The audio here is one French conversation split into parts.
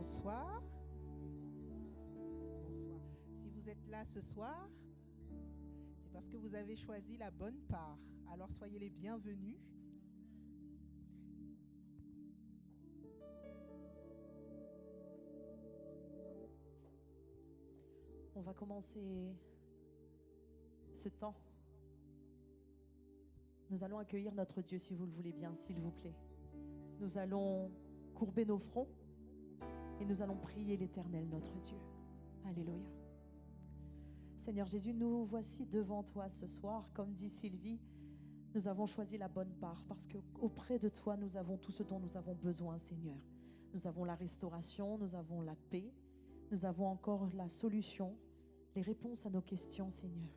Bonsoir. Bonsoir. Si vous êtes là ce soir, c'est parce que vous avez choisi la bonne part. Alors soyez les bienvenus. On va commencer ce temps. Nous allons accueillir notre Dieu, si vous le voulez bien, s'il vous plaît. Nous allons courber nos fronts et nous allons prier l'Éternel, notre Dieu. Alléluia. Seigneur Jésus, nous voici devant toi ce soir. Comme dit Sylvie, nous avons choisi la bonne part parce qu'auprès de toi, nous avons tout ce dont nous avons besoin, Seigneur. Nous avons la restauration, nous avons la paix, nous avons encore la solution, les réponses à nos questions, Seigneur.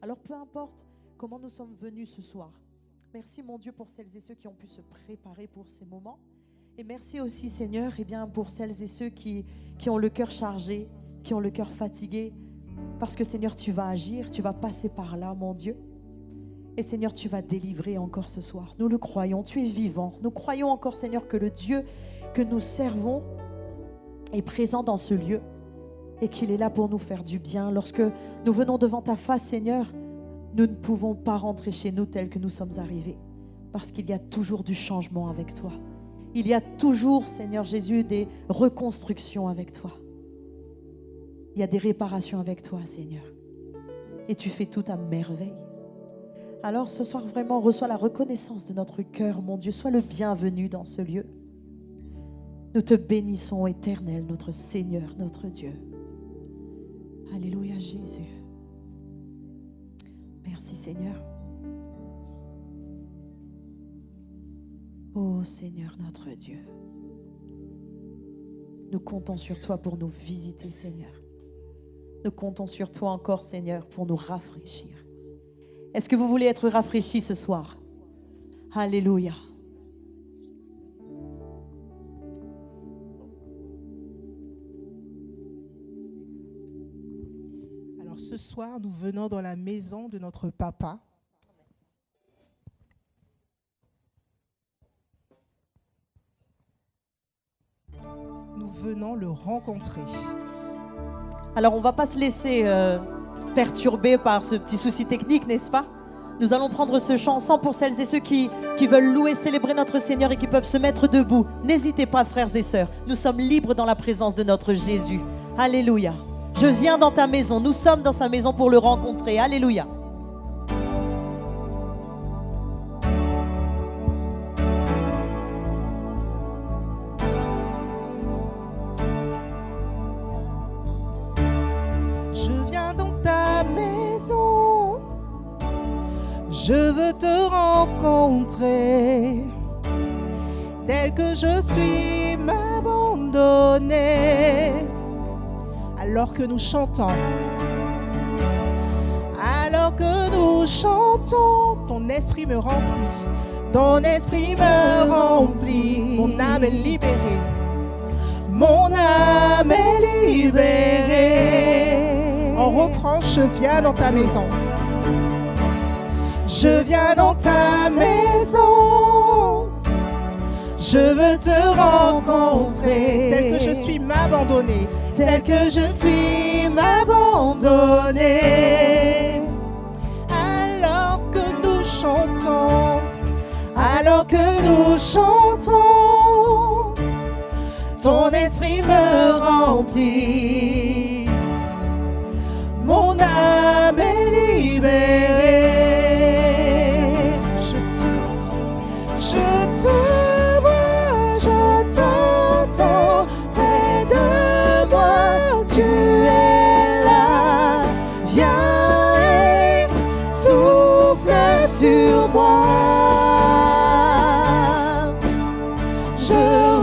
Alors peu importe comment nous sommes venus ce soir, merci mon Dieu pour celles et ceux qui ont pu se préparer pour ces moments. Et merci aussi Seigneur pour celles et ceux qui ont le cœur chargé, qui ont le cœur fatigué. Parce que Seigneur, tu vas agir, tu vas passer par là mon Dieu. Et Seigneur, tu vas délivrer encore ce soir. Nous le croyons, tu es vivant. Nous croyons encore Seigneur que le Dieu que nous servons est présent dans ce lieu et qu'il est là pour nous faire du bien. Lorsque nous venons devant ta face Seigneur, nous ne pouvons pas rentrer chez nous tels que nous sommes arrivés, parce qu'il y a toujours du changement avec toi. Il y a toujours, Seigneur Jésus, des reconstructions avec toi. Il y a des réparations avec toi, Seigneur. Et tu fais tout à merveille. Alors ce soir, vraiment, reçois la reconnaissance de notre cœur, mon Dieu. Sois le bienvenu dans ce lieu. Nous te bénissons, Éternel, notre Seigneur, notre Dieu. Alléluia, Jésus. Merci Seigneur. Ô Seigneur notre Dieu, nous comptons sur toi pour nous visiter Seigneur. Nous comptons sur toi encore Seigneur pour nous rafraîchir. Est-ce que vous voulez être rafraîchis ce soir? Alléluia. Ce soir, nous venons dans la maison de notre papa. Nous venons le rencontrer. Alors, on ne va pas se laisser perturber par ce petit souci technique, n'est-ce pas? Nous allons prendre ce chant ensemble pour celles et ceux qui veulent louer, célébrer notre Seigneur et qui peuvent se mettre debout. N'hésitez pas, frères et sœurs. Nous sommes libres dans la présence de notre Jésus. Alléluia. Je viens dans ta maison. Nous sommes dans sa maison pour le rencontrer. Alléluia. Je viens dans ta maison. Je veux te rencontrer. Tel que je suis, m'abandonner. Alors que nous chantons, ton esprit me remplit, ton esprit me remplit, mon âme est libérée, mon âme est libérée. On reprend, je viens dans ta maison, je viens dans ta maison, je veux te rencontrer, tel que je suis m'abandonner. Tel que je suis m'abandonner. Alors que nous chantons, ton esprit me remplit, mon âme est libérée. Je te vois, je t'entends près de moi, tu es là, viens et souffle sur moi. Je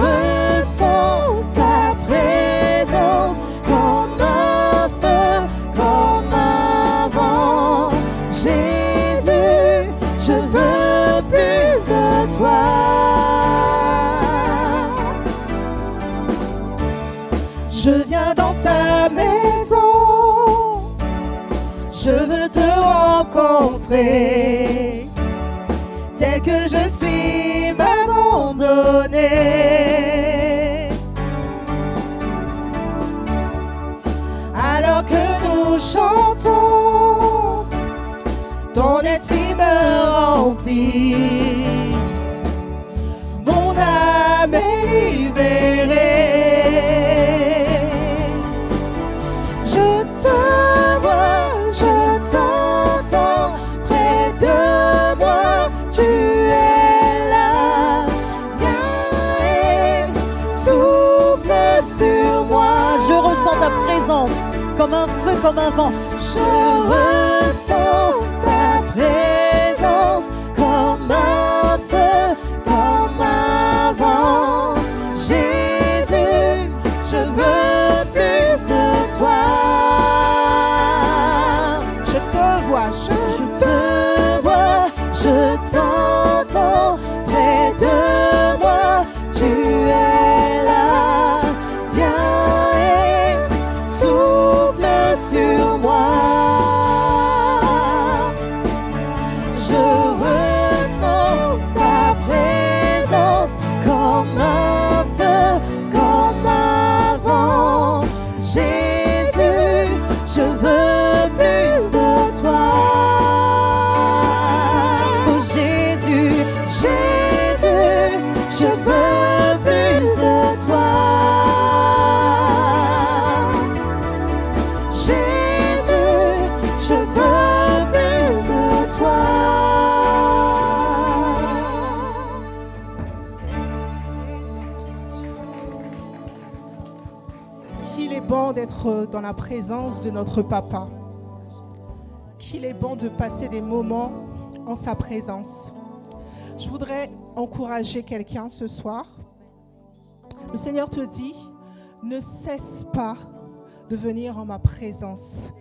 ressens ta présence comme un feu, comme un vent. Jésus, je veux plus de toi. Je viens dans ta maison, je veux te rencontrer, tel que je suis m'abandonner. chantons, ton esprit me remplit, mon âme est libérée. Je te vois, je t'entends, près de moi, tu es là. Viens et souffle sur moi. Je ressens ta présence comme un feu, comme un vent. Je ressens ta présence comme un feu, comme un vent. Jésus, je veux plus de toi. Je te vois, je te vois, je t'entends près de moi. Tu es là, viens et souffle sur moi. Je ressens ta présence comme un feu, comme un vent. Jésus, je veux plus de toi. Oh Jésus, Jésus, je veux plus de toi. Jésus, je veux plus de toi. Qu'il est bon d'être dans la présence de notre Papa. Qu'il est bon de passer des moments en sa présence. Je voudrais encourager quelqu'un ce soir. Le Seigneur te dit, ne cesse pas de venir en ma présence.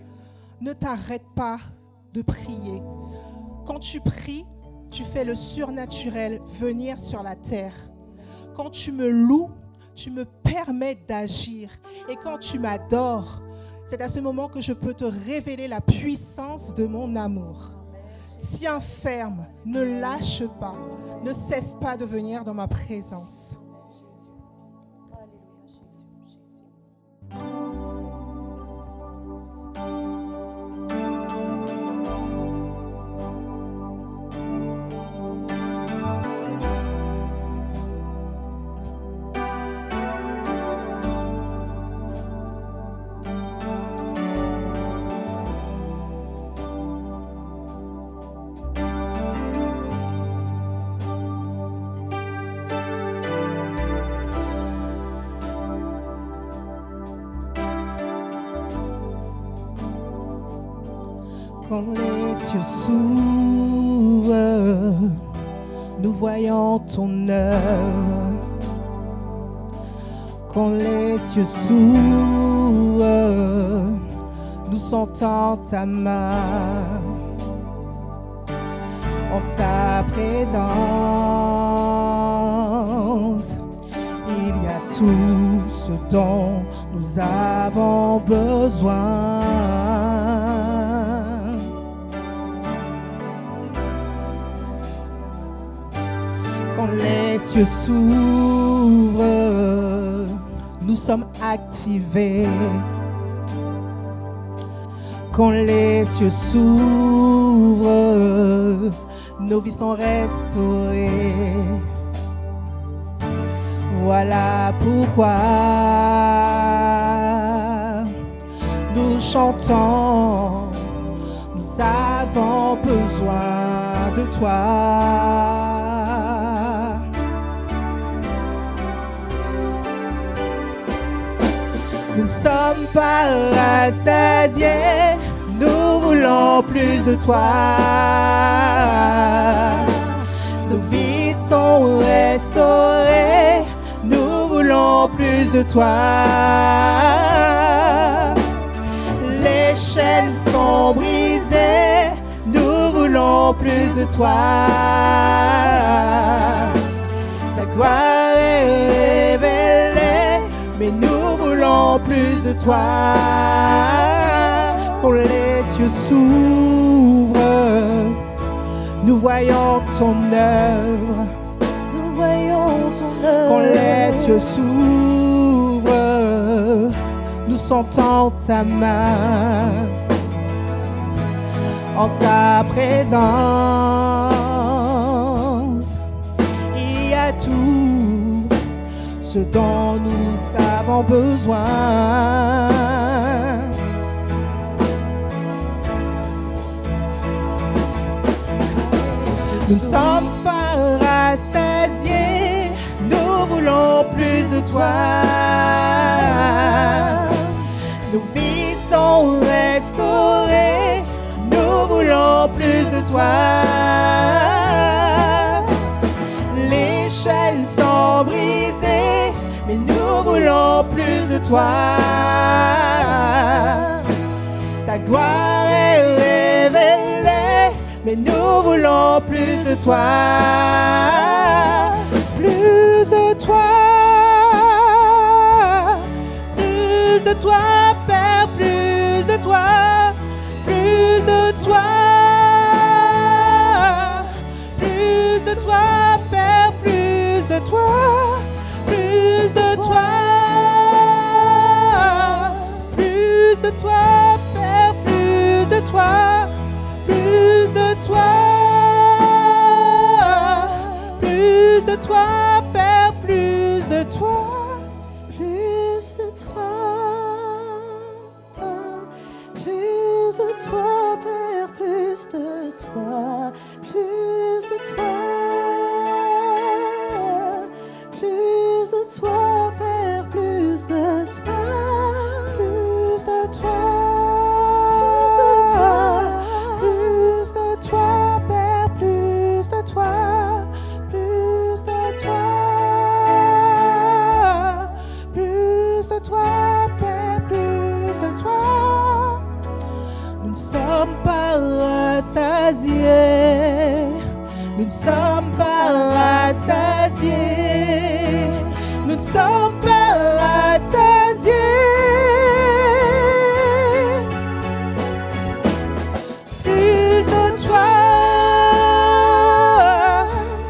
Ne t'arrête pas de prier. Quand tu pries, tu fais le surnaturel venir sur la terre. Quand tu me loues, tu me permets d'agir. Et quand tu m'adores, c'est à ce moment que je peux te révéler la puissance de mon amour. Tiens ferme, ne lâche pas, ne cesse pas de venir dans ma présence. Quand les cieux s'ouvrent, nous voyons ton œuvre. Quand les cieux s'ouvrent, nous sentons ta main. En ta présence, il y a tout ce dont nous avons besoin. Quand les cieux s'ouvrent, nous sommes activés. Quand les cieux s'ouvrent, nos vies sont restaurées. Voilà pourquoi nous chantons, nous avons besoin de toi. Nous ne sommes pas rassasiés, nous voulons plus de toi. Nos vies sont restaurées, nous voulons plus de toi. Les chaînes sont brisées, nous voulons plus de toi. Ta gloire est révélée, mais nous voulons plus de toi. Quand les cieux s'ouvrent, nous voyons ton œuvre. Nous voyons ton œuvre. Quand les cieux s'ouvrent, nous sentons ta main. en ta présence. Il y a tout ce dont nous avons besoin. Nous ne sommes pas rassasiés, nous voulons plus de toi. Nos vies sont restaurées, nous voulons plus de toi. Les chaînes sont brisées, mais nous voulons plus de toi. Ta gloire est révélée, mais nous voulons plus de toi. Plus de toi. Plus de toi, Père, plus de toi. Plus de toi. Plus de toi, Père, plus de toi. Plus de toi. Plus de toi, Père, plus de toi. Plus de toi. Plus de toi, Père, plus de toi. Plus de toi. Plus de toi, Père, plus de toi. Plus de toi. Plus de toi, Père, plus de toi. Plus de toi. Plus de toi. Plus de toi, Père, plus de toi. Plus de toi. Plus de toi, Père, plus de toi. Nous ne sommes pas rassasiés. Nous ne sommes pas rassasiés. Nous ne sommes pas rassasiés. Plus de toi.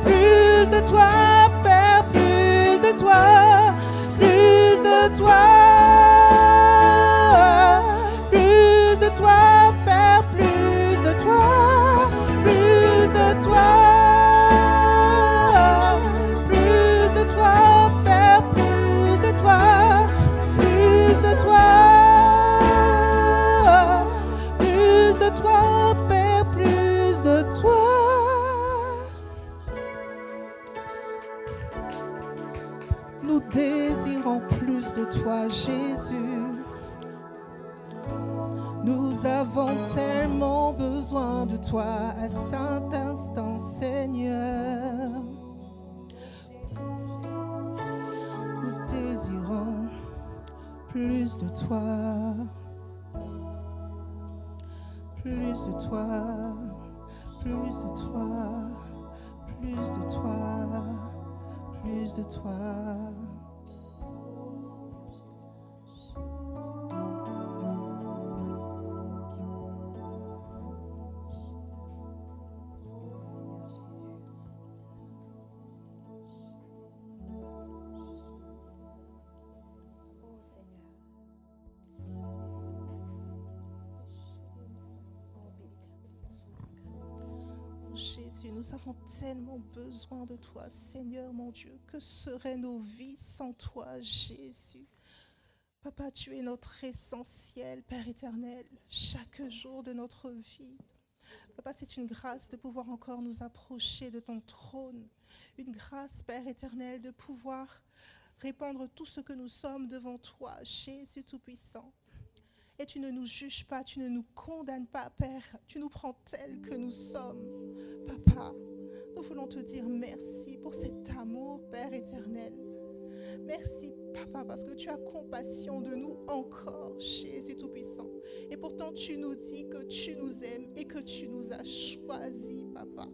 Plus de toi, Père, plus de toi. Plus de toi. Plus de toi, Père, plus de toi. Plus de toi. Plus de toi, Père, plus de toi. Plus de toi. Plus de toi, Père, plus de toi. Nous désirons plus de toi, Jésus. Nous avons tellement besoin de toi à cet instant, Seigneur. Nous désirons plus de toi. Plus de toi. Plus de toi. Plus de toi. Plus de toi. Jésus, nous avons tellement besoin de toi, Seigneur mon Dieu. Que seraient nos vies sans toi, Jésus? Papa, tu es notre essentiel, Père éternel, chaque jour de notre vie. Papa, c'est une grâce de pouvoir encore nous approcher de ton trône. Une grâce, Père éternel, de pouvoir répandre tout ce que nous sommes devant toi, Jésus Tout-Puissant. Et tu ne nous juges pas, tu ne nous condamnes pas, Père. Tu nous prends tels que nous sommes. Papa, nous voulons te dire merci pour cet amour, Père éternel. Merci, Papa, parce que tu as compassion de nous encore, Jésus Tout-Puissant. Et pourtant, tu nous dis que tu nous aimes et que tu nous as choisis, Papa.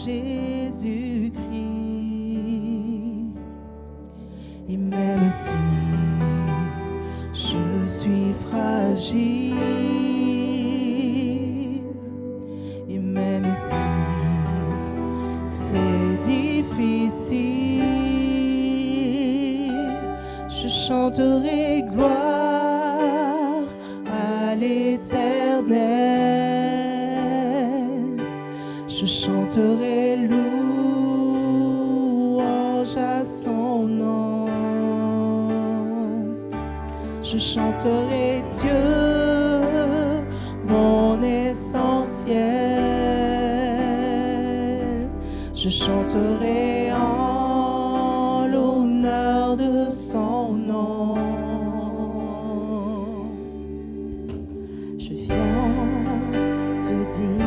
Jésus-Christ. Et même si je suis fragile, et même si c'est difficile, je chanterai gloire à l'Éternel. Je chanterai louange à son nom. Je chanterai Dieu, mon essentiel. Je chanterai en l'honneur de son nom. Je viens te dire,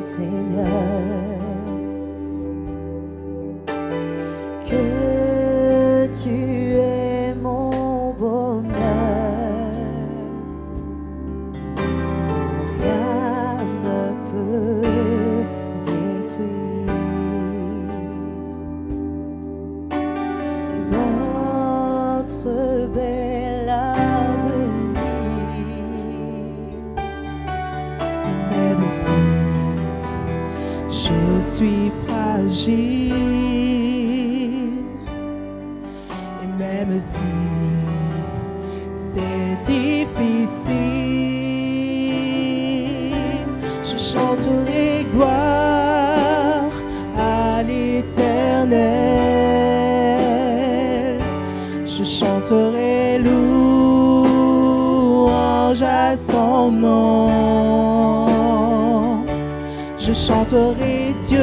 Seigneur, que tu es mon bonheur. Rien ne peut détruire notre belle avenir. Même si je suis fragile, et même si c'est difficile, je chanterai gloire à l'Éternel. Je chanterai louange à son nom. Je chanterai Dieu,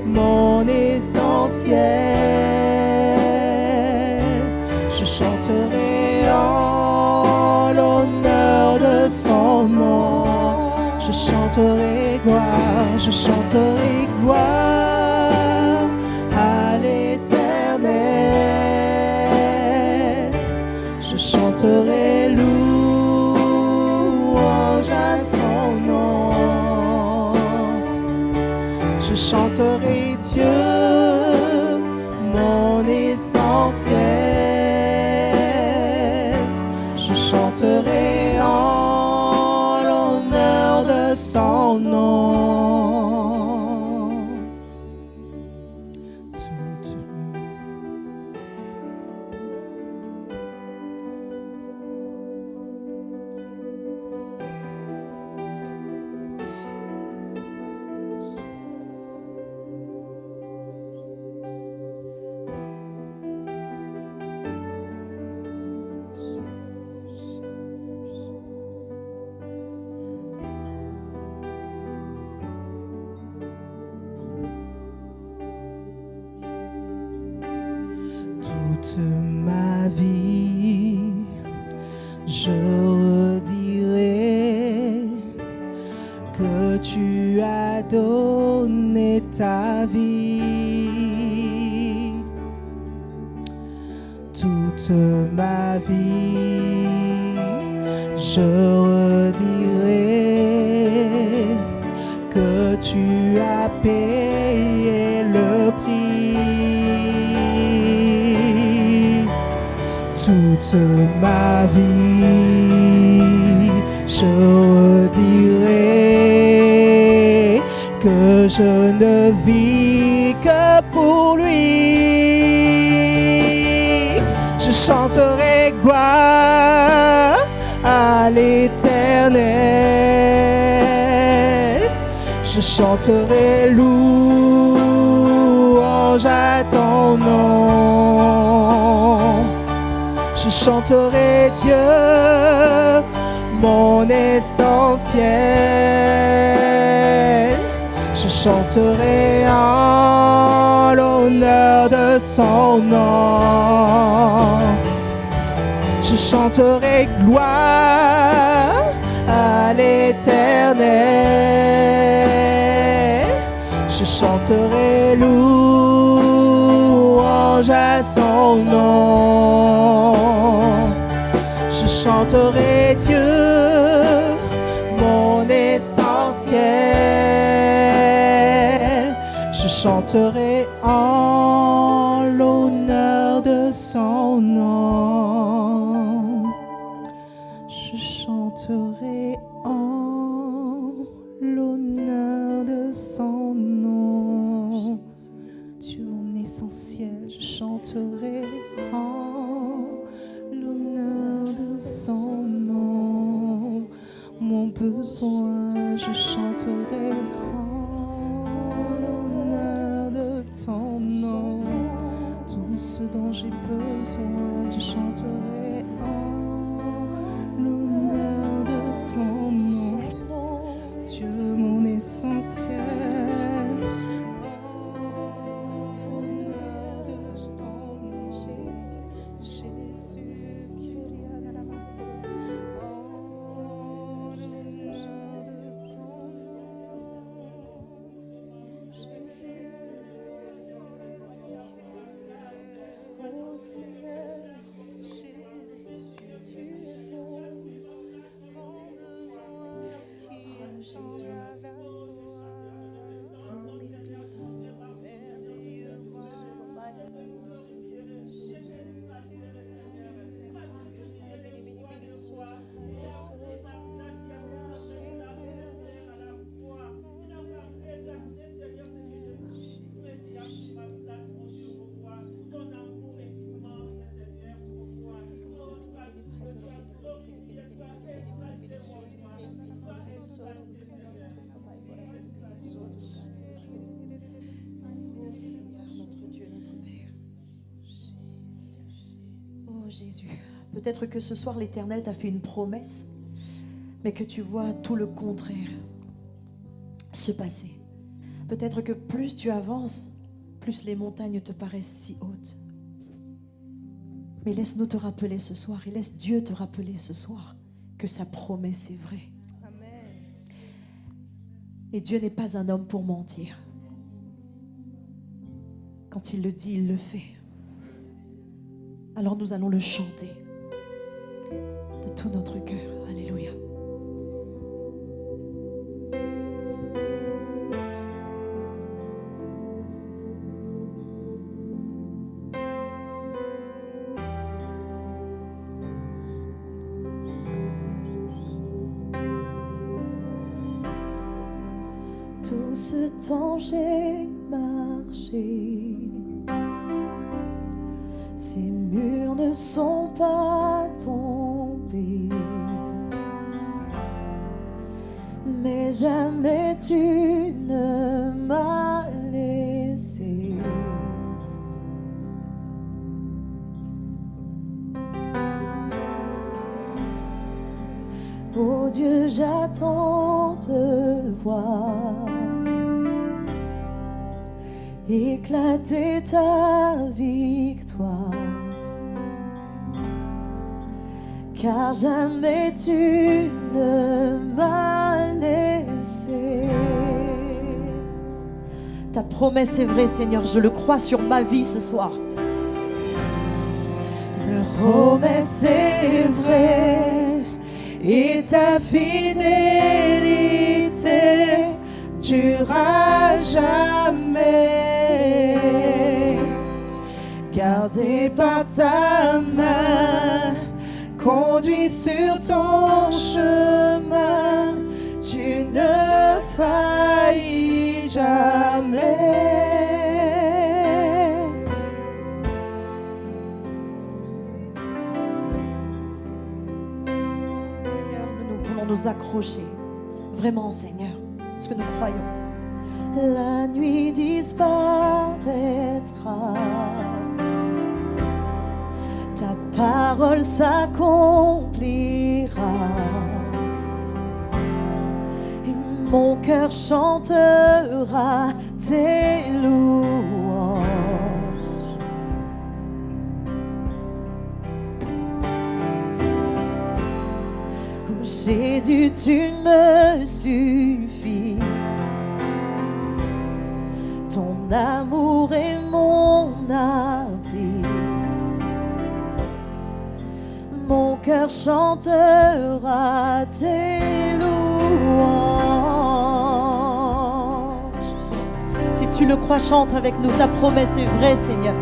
mon essentiel. Je chanterai en l'honneur de son nom. Je chanterai gloire, je chanterai gloire à l'Éternel. Je chanterai louange à son nom. Je chanterai Dieu, mon essentiel. Je chanterai en l'honneur de son nom. Toute ma vie, je redirai que tu as donné ta vie. Toute ma vie, je redirai que tu as payé le prix. Toute ma vie, je redirai que je ne vis que pour lui. Je chanterai gloire à l'Éternel. Je chanterai louange à ton nom. Je chanterai Dieu, mon essentiel. Je chanterai en l'honneur de son nom. Je chanterai gloire à l'Éternel. Je chanterai louange à son nom. Je chanterai Dieu, mon essentiel. chanterai en l'honneur de son nom. Je chanterai en l'honneur de son nom. Dieu mon essentiel, je chanterai en l'honneur de son nom. Mon besoin, je chanterai en l'honneur de ton nom. Tout ce dont j'ai besoin, je chanterai en l'honneur de ton nom. Dieu mon essentiel. Jésus, peut-être que ce soir l'Éternel t'a fait une promesse, mais que tu vois tout le contraire se passer. Peut-être que plus tu avances, plus les montagnes te paraissent si hautes. Mais laisse-nous te rappeler ce soir, et laisse Dieu te rappeler ce soir que sa promesse est vraie. Amen. Et Dieu n'est pas un homme pour mentir. Quand il le dit, il le fait. Alors nous allons le chanter de tout notre cœur. Alléluia. Tout ce temps j'ai marché. Ces murs ne sont pas tombés, mais jamais tu ne m'as laissé. Oh Dieu, j'attends de voir éclater ta victoire, car jamais tu ne m'as laissé. Ta promesse est vraie, Seigneur, je le crois sur ma vie ce soir. Ta promesse est vraie et ta fidélité durera jamais. Gardé par ta main, conduit sur ton chemin, tu ne faillis jamais. Seigneur, nous voulons nous accrocher, vraiment, Seigneur, parce que nous croyons. La nuit disparaîtra, ta parole s'accomplira, et mon cœur chantera tes louanges. Oh Jésus, tu me suffis. Ton amour est mon abri. Mon cœur chantera tes louanges. Si tu le crois, chante avec nous. Ta promesse est vraie, Seigneur.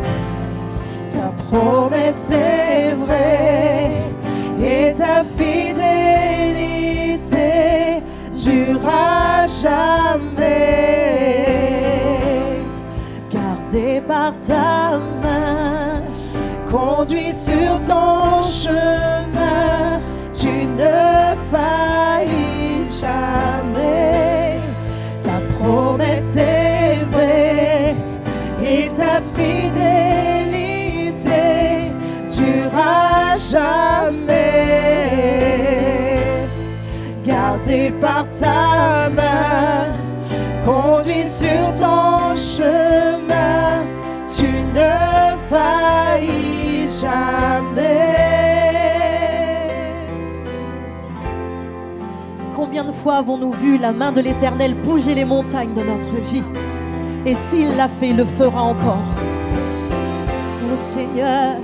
Ta promesse est vraie et ta fidélité durera jamais. Gardé par ta main, conduit sur ton chemin, tu ne faillis jamais. Ta promesse est vraie et ta fidélité durera jamais. Gardé par ta main, conduit sur ton chemin, tu ne faillis jamais. Combien de fois avons-nous vu la main de l'Éternel bouger les montagnes de notre vie? Et s'il l'a fait, il le fera encore. Oh Seigneur,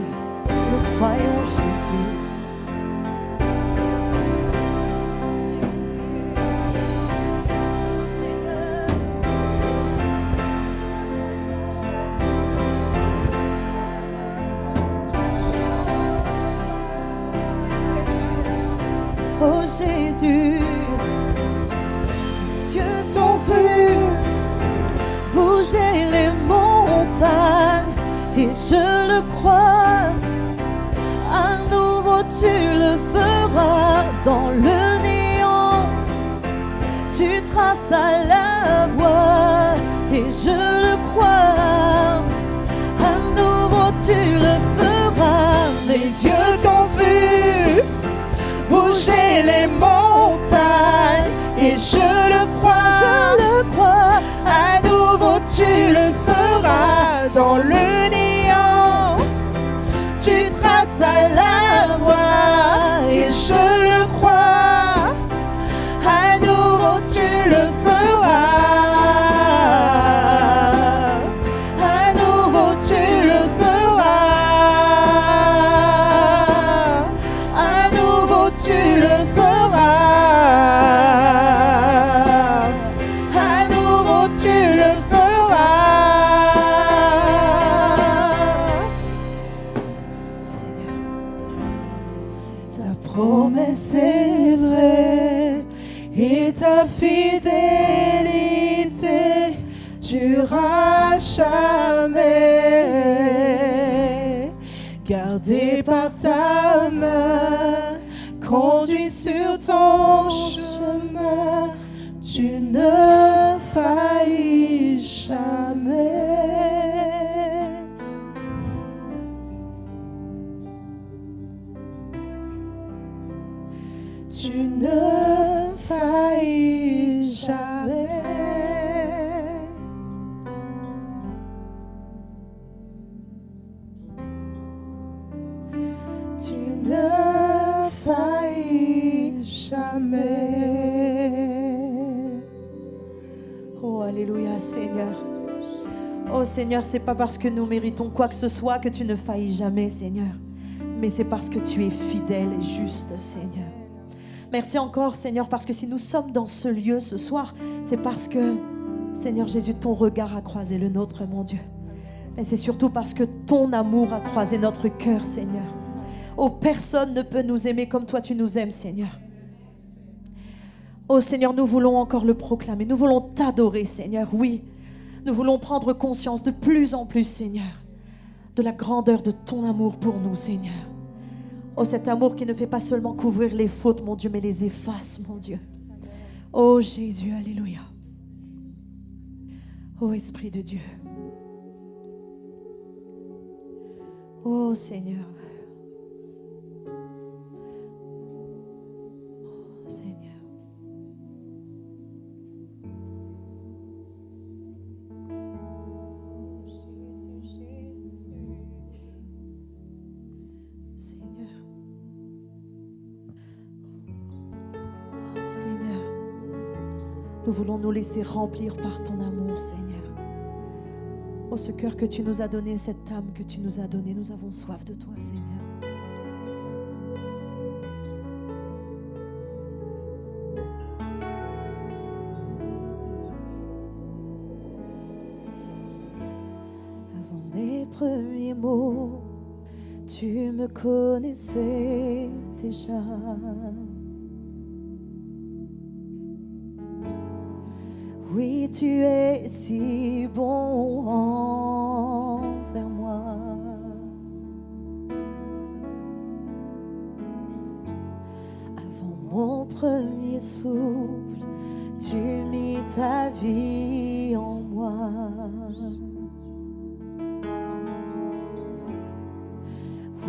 nous croyons Jésus. Oh Jésus, Les yeux t'ont vu bouger les montagnes et je le crois. À nouveau tu le feras dans le néant. Tu traces à la voie et je le crois. À nouveau tu le feras. Les yeux t'ont vu bouger les montagnes et je le crois, à nouveau tu le feras dans le néant. Tu traces à la voie et je le crois, à nouveau tu le feras, à nouveau tu le feras, à nouveau tu le feras, à nouveau tu le feras. Seigneur, Ta promesse est vraie et ta fidélité durera jamais. Gardé par ta main, conduit sur ton chemin, tu ne faillis jamais. Tu ne faillis jamais. Tu ne faillis jamais. oh Alléluia Seigneur. Oh Seigneur, c'est pas parce que nous méritons quoi que ce soit que tu ne faillis jamais, Seigneur. Mais c'est parce que tu es fidèle et juste, Seigneur. Merci encore, Seigneur, parce que si nous sommes dans ce lieu ce soir, c'est parce que, Seigneur Jésus, ton regard a croisé le nôtre, mon Dieu. Mais c'est surtout parce que ton amour a croisé notre cœur, Seigneur. Oh, personne ne peut nous aimer comme toi tu nous aimes, Seigneur. Oh Seigneur, nous voulons encore le proclamer. Nous voulons t'adorer, Seigneur, oui. Nous voulons prendre conscience de plus en plus, Seigneur, de la grandeur de ton amour pour nous, Seigneur. Oh, cet amour qui ne fait pas seulement couvrir les fautes, mon Dieu, mais les efface, mon Dieu. Oh Jésus, alléluia. Oh Esprit de Dieu. Oh Seigneur. Oh Seigneur. Seigneur. Oh Seigneur. Nous voulons nous laisser remplir par ton amour, Seigneur. Oh, ce cœur que tu nous as donné, cette âme que tu nous as donnée, nous avons soif de toi, Seigneur. premier mot, tu me connaissais déjà. Oui, tu es si bon envers moi. Avant mon premier souffle, tu mis ta vie en moi.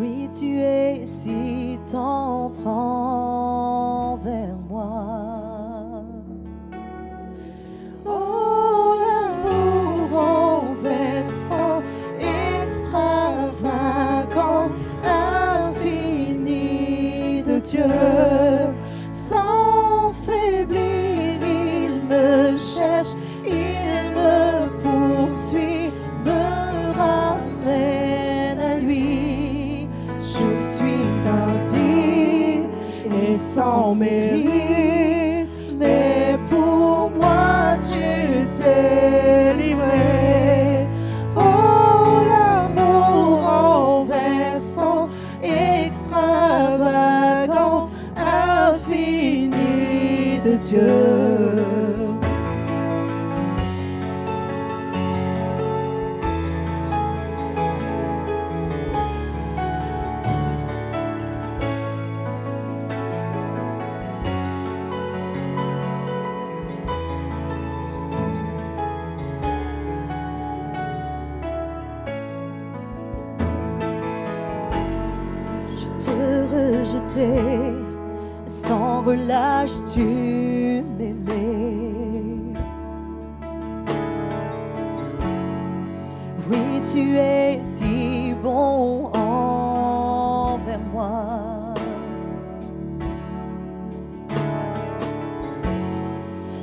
Oui, tu es si tendre envers moi. Oh, l'amour renversant, extravagant, infini de Dieu. Sans faiblir, il me cherche, il me poursuit, me ramène à lui. Je suis indigne et sans mérite, mais pour moi tu t'es livré. Oh, l'amour renversant, extravagant, infini de Dieu. Je te rejetais, sans relâche tu m'aimais. Oui, tu es si bon envers moi.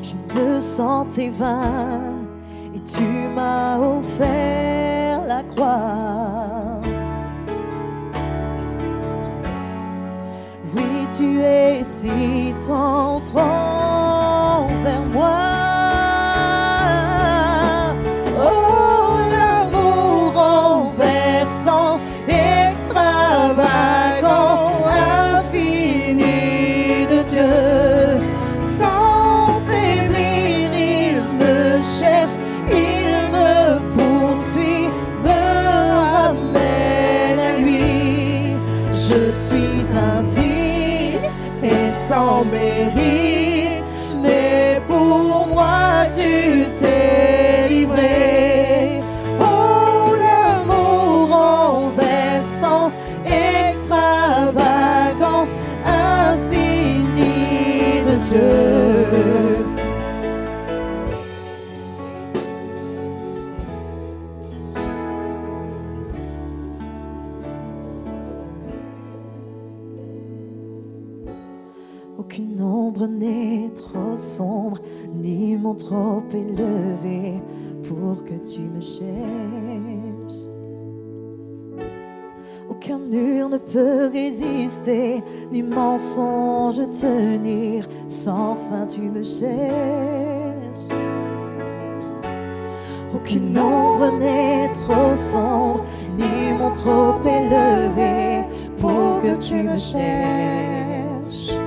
Je me sentais vain et tu m'as offert la croix. Oui, tu es si tendre envers moi. Oh, l'amour renversant, extravagant, infini de Dieu. Sans faiblir, il me cherche, il me poursuit, me ramène à lui. Je suis indigne et sans mérite, mais pour moi tu t'es livré. Oh, l'amour renversant, extravagant, infini de Dieu. Aucune ombre n'est trop sombre, ni mon trop élevé pour que tu me cherches. Aucun mur ne peut résister, ni mensonge tenir, sans fin tu me cherches. Aucune ombre n'est trop sombre, ni mon trop élevé pour que tu me cherches.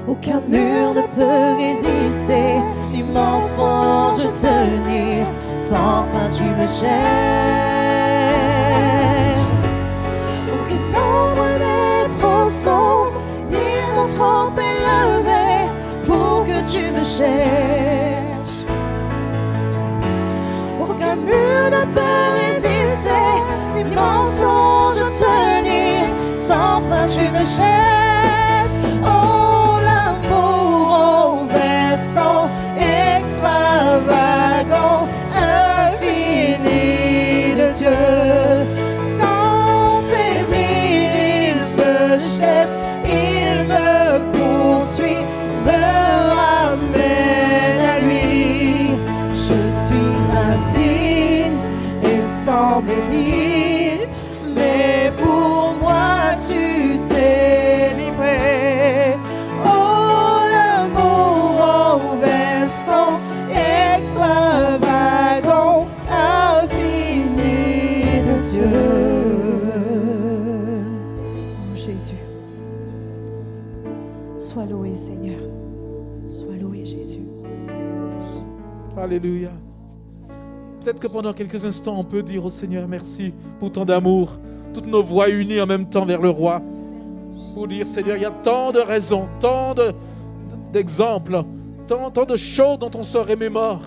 Aucun mur ne peut résister, ni mensonge tenir, sans fin tu me cherches. Aucune ombre n'est trop sombre, ni mon trop élevé, pour que tu me cherches. Aucun mur ne peut résister, ni mensonge tenir, sans fin tu me cherches. Oh, l'amour renversant, extravagant, infini de Dieu. Sans faiblir, il me cherche, il me poursuit, me ramène à lui. Je suis indigne et sans mérite, mais pour moi tu t'es livré. Oh, l'amour renversant, extravagant, infini Sois loué, Seigneur. Sois loué, Jésus. Alléluia. Peut-être que pendant quelques instants, on peut dire au Seigneur merci pour tant d'amour. Toutes nos voix unies en même temps vers le roi. Pour dire, Seigneur, il y a tant de raisons, tant d'exemples, tant de choses dont on se remémore,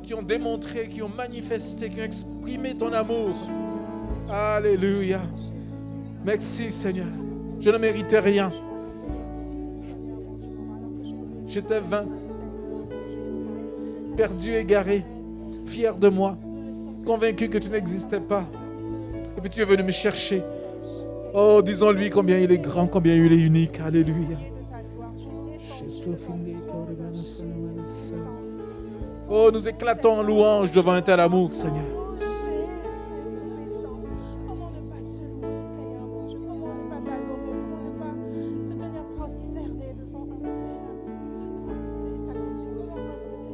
qui ont démontré, qui ont manifesté, qui ont exprimé ton amour. Alléluia. Merci, Seigneur. Je ne méritais rien. J'étais vain, perdu, égaré, fier de moi, convaincu que tu n'existais pas. Et puis tu es venu me chercher. Oh, disons-lui combien il est grand, combien il est unique. Alléluia. Oh, nous éclatons en louange devant un tel amour, Seigneur. Comment ne pas te louer, Seigneur mon Dieu? Comment ne pas t'adorer? Comment ne pas se tenir prosterné devant un tel amour, devant un tel sacrifice, devant un tel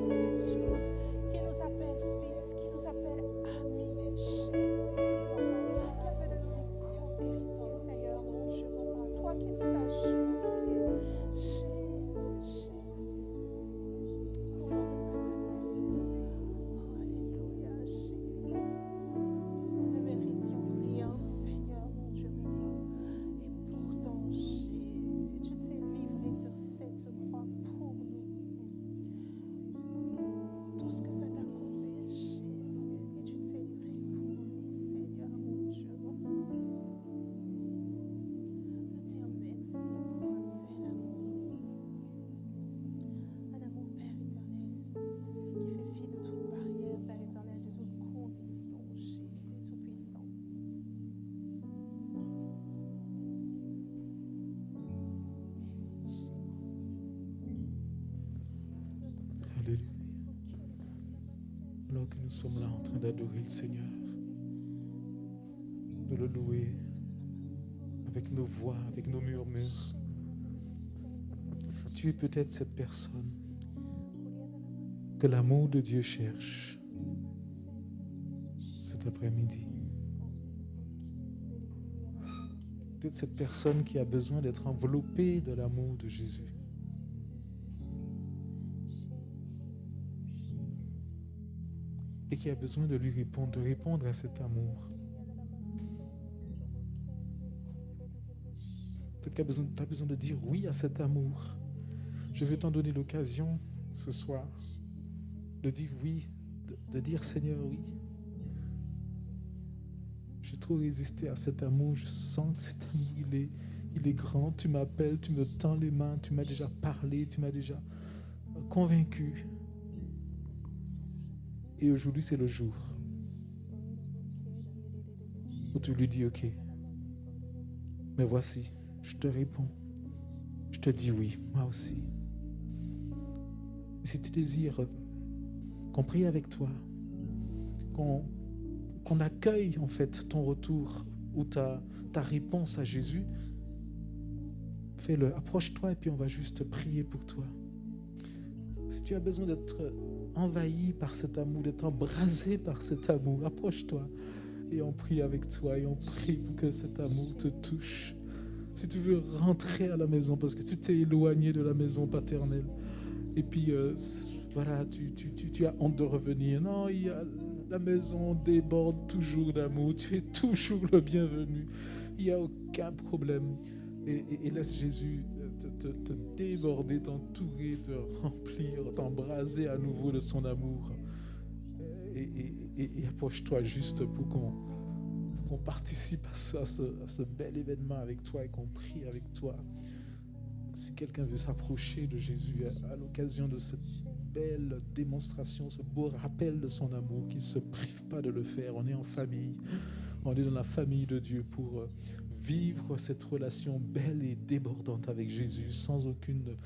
Dieu qui nous appelle fils, qui nous appelle amis, Jésus Tout-Puissant, qui a fait de nous des co-héritiers, Seigneur mon Dieu, mon Père. Toi qui nous as justifiés, Jésus. Alors que nous sommes là en train d'adorer le Seigneur, de le louer avec nos voix, avec nos murmures. Tu es peut-être cette personne que l'amour de Dieu cherche cet après-midi. Peut-être cette personne qui a besoin d'être enveloppée de l'amour de Jésus. Et qui a besoin de lui répondre, de répondre à cet amour. Peut-être que tu as besoin de dire oui à cet amour. Je veux t'en donner l'occasion ce soir de dire oui, de dire Seigneur oui. J'ai trop résisté à cet amour, je sens que cet amour il est grand. Tu m'appelles, tu me tends les mains, tu m'as déjà parlé, tu m'as déjà convaincu. Et aujourd'hui, c'est le jour où tu lui dis, ok, mais voici, je te réponds. Je te dis oui, moi aussi. Et si tu désires qu'on prie avec toi, qu'on accueille en fait ton retour ou ta réponse à Jésus, fais-le, approche-toi et puis on va juste prier pour toi. Si tu as besoin d'être envahi par cet amour, d'être embrasé par cet amour, approche-toi et on prie avec toi et on prie pour que cet amour te touche. Si tu veux rentrer à la maison parce que tu t'es éloigné de la maison paternelle et puis voilà, tu as honte de revenir. Non, la maison déborde toujours d'amour, tu es toujours le bienvenu, il n'y a aucun problème. Et laisse Jésus te déborder, t'entourer, te remplir, t'embraser à nouveau de son amour. Et approche-toi juste pour qu'on participe à ce bel événement avec toi et qu'on prie avec toi. Si quelqu'un veut s'approcher de Jésus à l'occasion de cette belle démonstration, ce beau rappel de son amour, qu'il ne se prive pas de le faire. On est en famille, on est dans la famille de Dieu pour vivre cette relation belle et débordante avec Jésus, sans aucune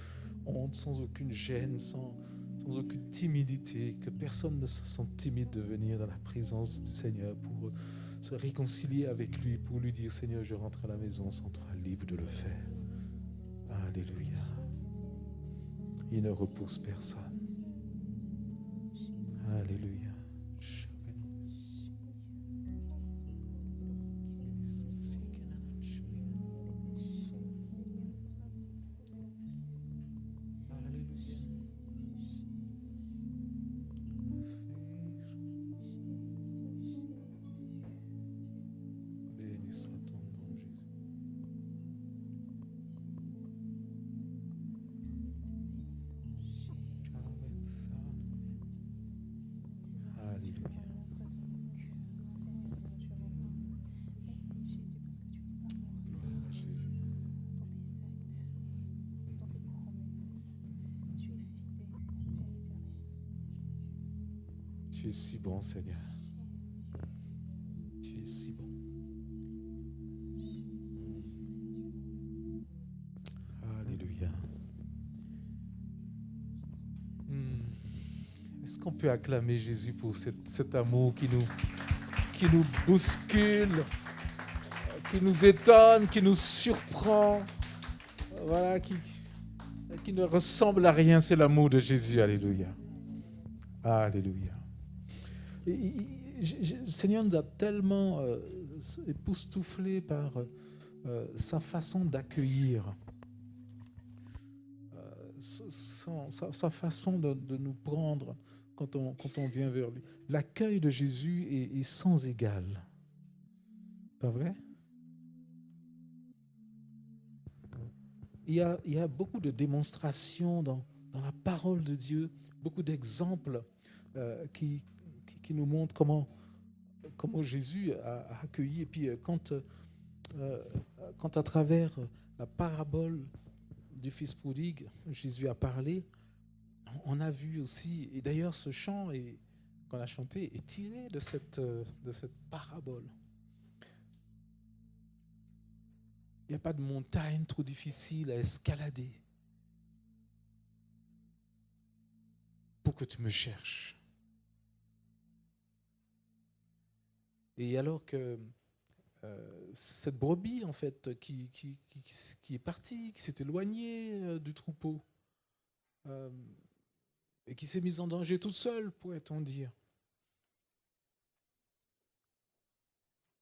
honte, sans aucune gêne, sans aucune timidité, que personne ne se sente timide de venir dans la présence du Seigneur pour se réconcilier avec lui, pour lui dire Seigneur, je rentre à la maison, sans toi libre de le faire. Alléluia. Il ne repousse personne. Alléluia. Tu es si bon, Seigneur. Tu es si bon. Alléluia. Est-ce qu'on peut acclamer Jésus pour cet amour qui nous bouscule, qui nous étonne, qui nous surprend, voilà, qui ne ressemble à rien, c'est l'amour de Jésus. Alléluia. Alléluia. Le Seigneur nous a tellement époustouflés par sa façon d'accueillir, sa façon de nous prendre quand on vient vers lui. L'accueil de Jésus est sans égal. Pas vrai? Il y a beaucoup de démonstrations dans la parole de Dieu, beaucoup d'exemples qui nous montrent comment Jésus a accueilli. Et puis quand à travers la parabole du fils prodigue, Jésus a parlé, on a vu aussi, et d'ailleurs ce chant qu'on a chanté est tiré de cette parabole. Il n'y a pas de montagne trop difficile à escalader pour que tu me cherches. Et alors que cette brebis, en fait, qui est partie, qui s'est éloignée du troupeau, et qui s'est mise en danger toute seule, pourrait-on dire,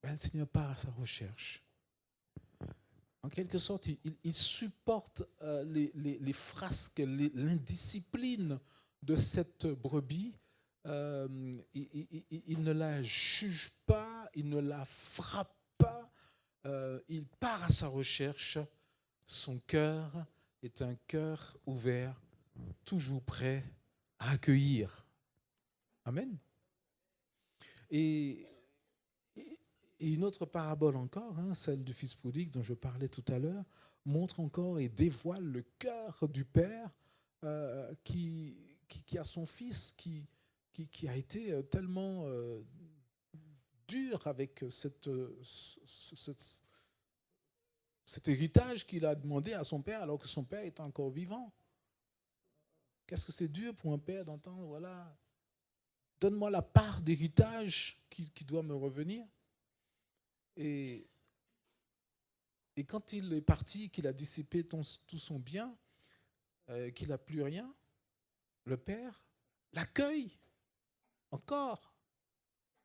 le Seigneur part à sa recherche. En quelque sorte, il supporte les frasques, l'indiscipline de cette brebis. Il ne la juge pas, il ne la frappe pas. Il part à sa recherche. Son cœur est un cœur ouvert, toujours prêt à accueillir. Amen. Et une autre parabole encore, celle du fils prodigue dont je parlais tout à l'heure, montre encore et dévoile le cœur du père qui a son fils qui a été tellement dur avec cet héritage qu'il a demandé à son père alors que son père est encore vivant. Qu'est-ce que c'est dur pour un père d'entendre, voilà, donne-moi la part d'héritage qui doit me revenir. Et quand il est parti, qu'il a dissipé tout son bien, qu'il n'a plus rien, le père l'accueille encore.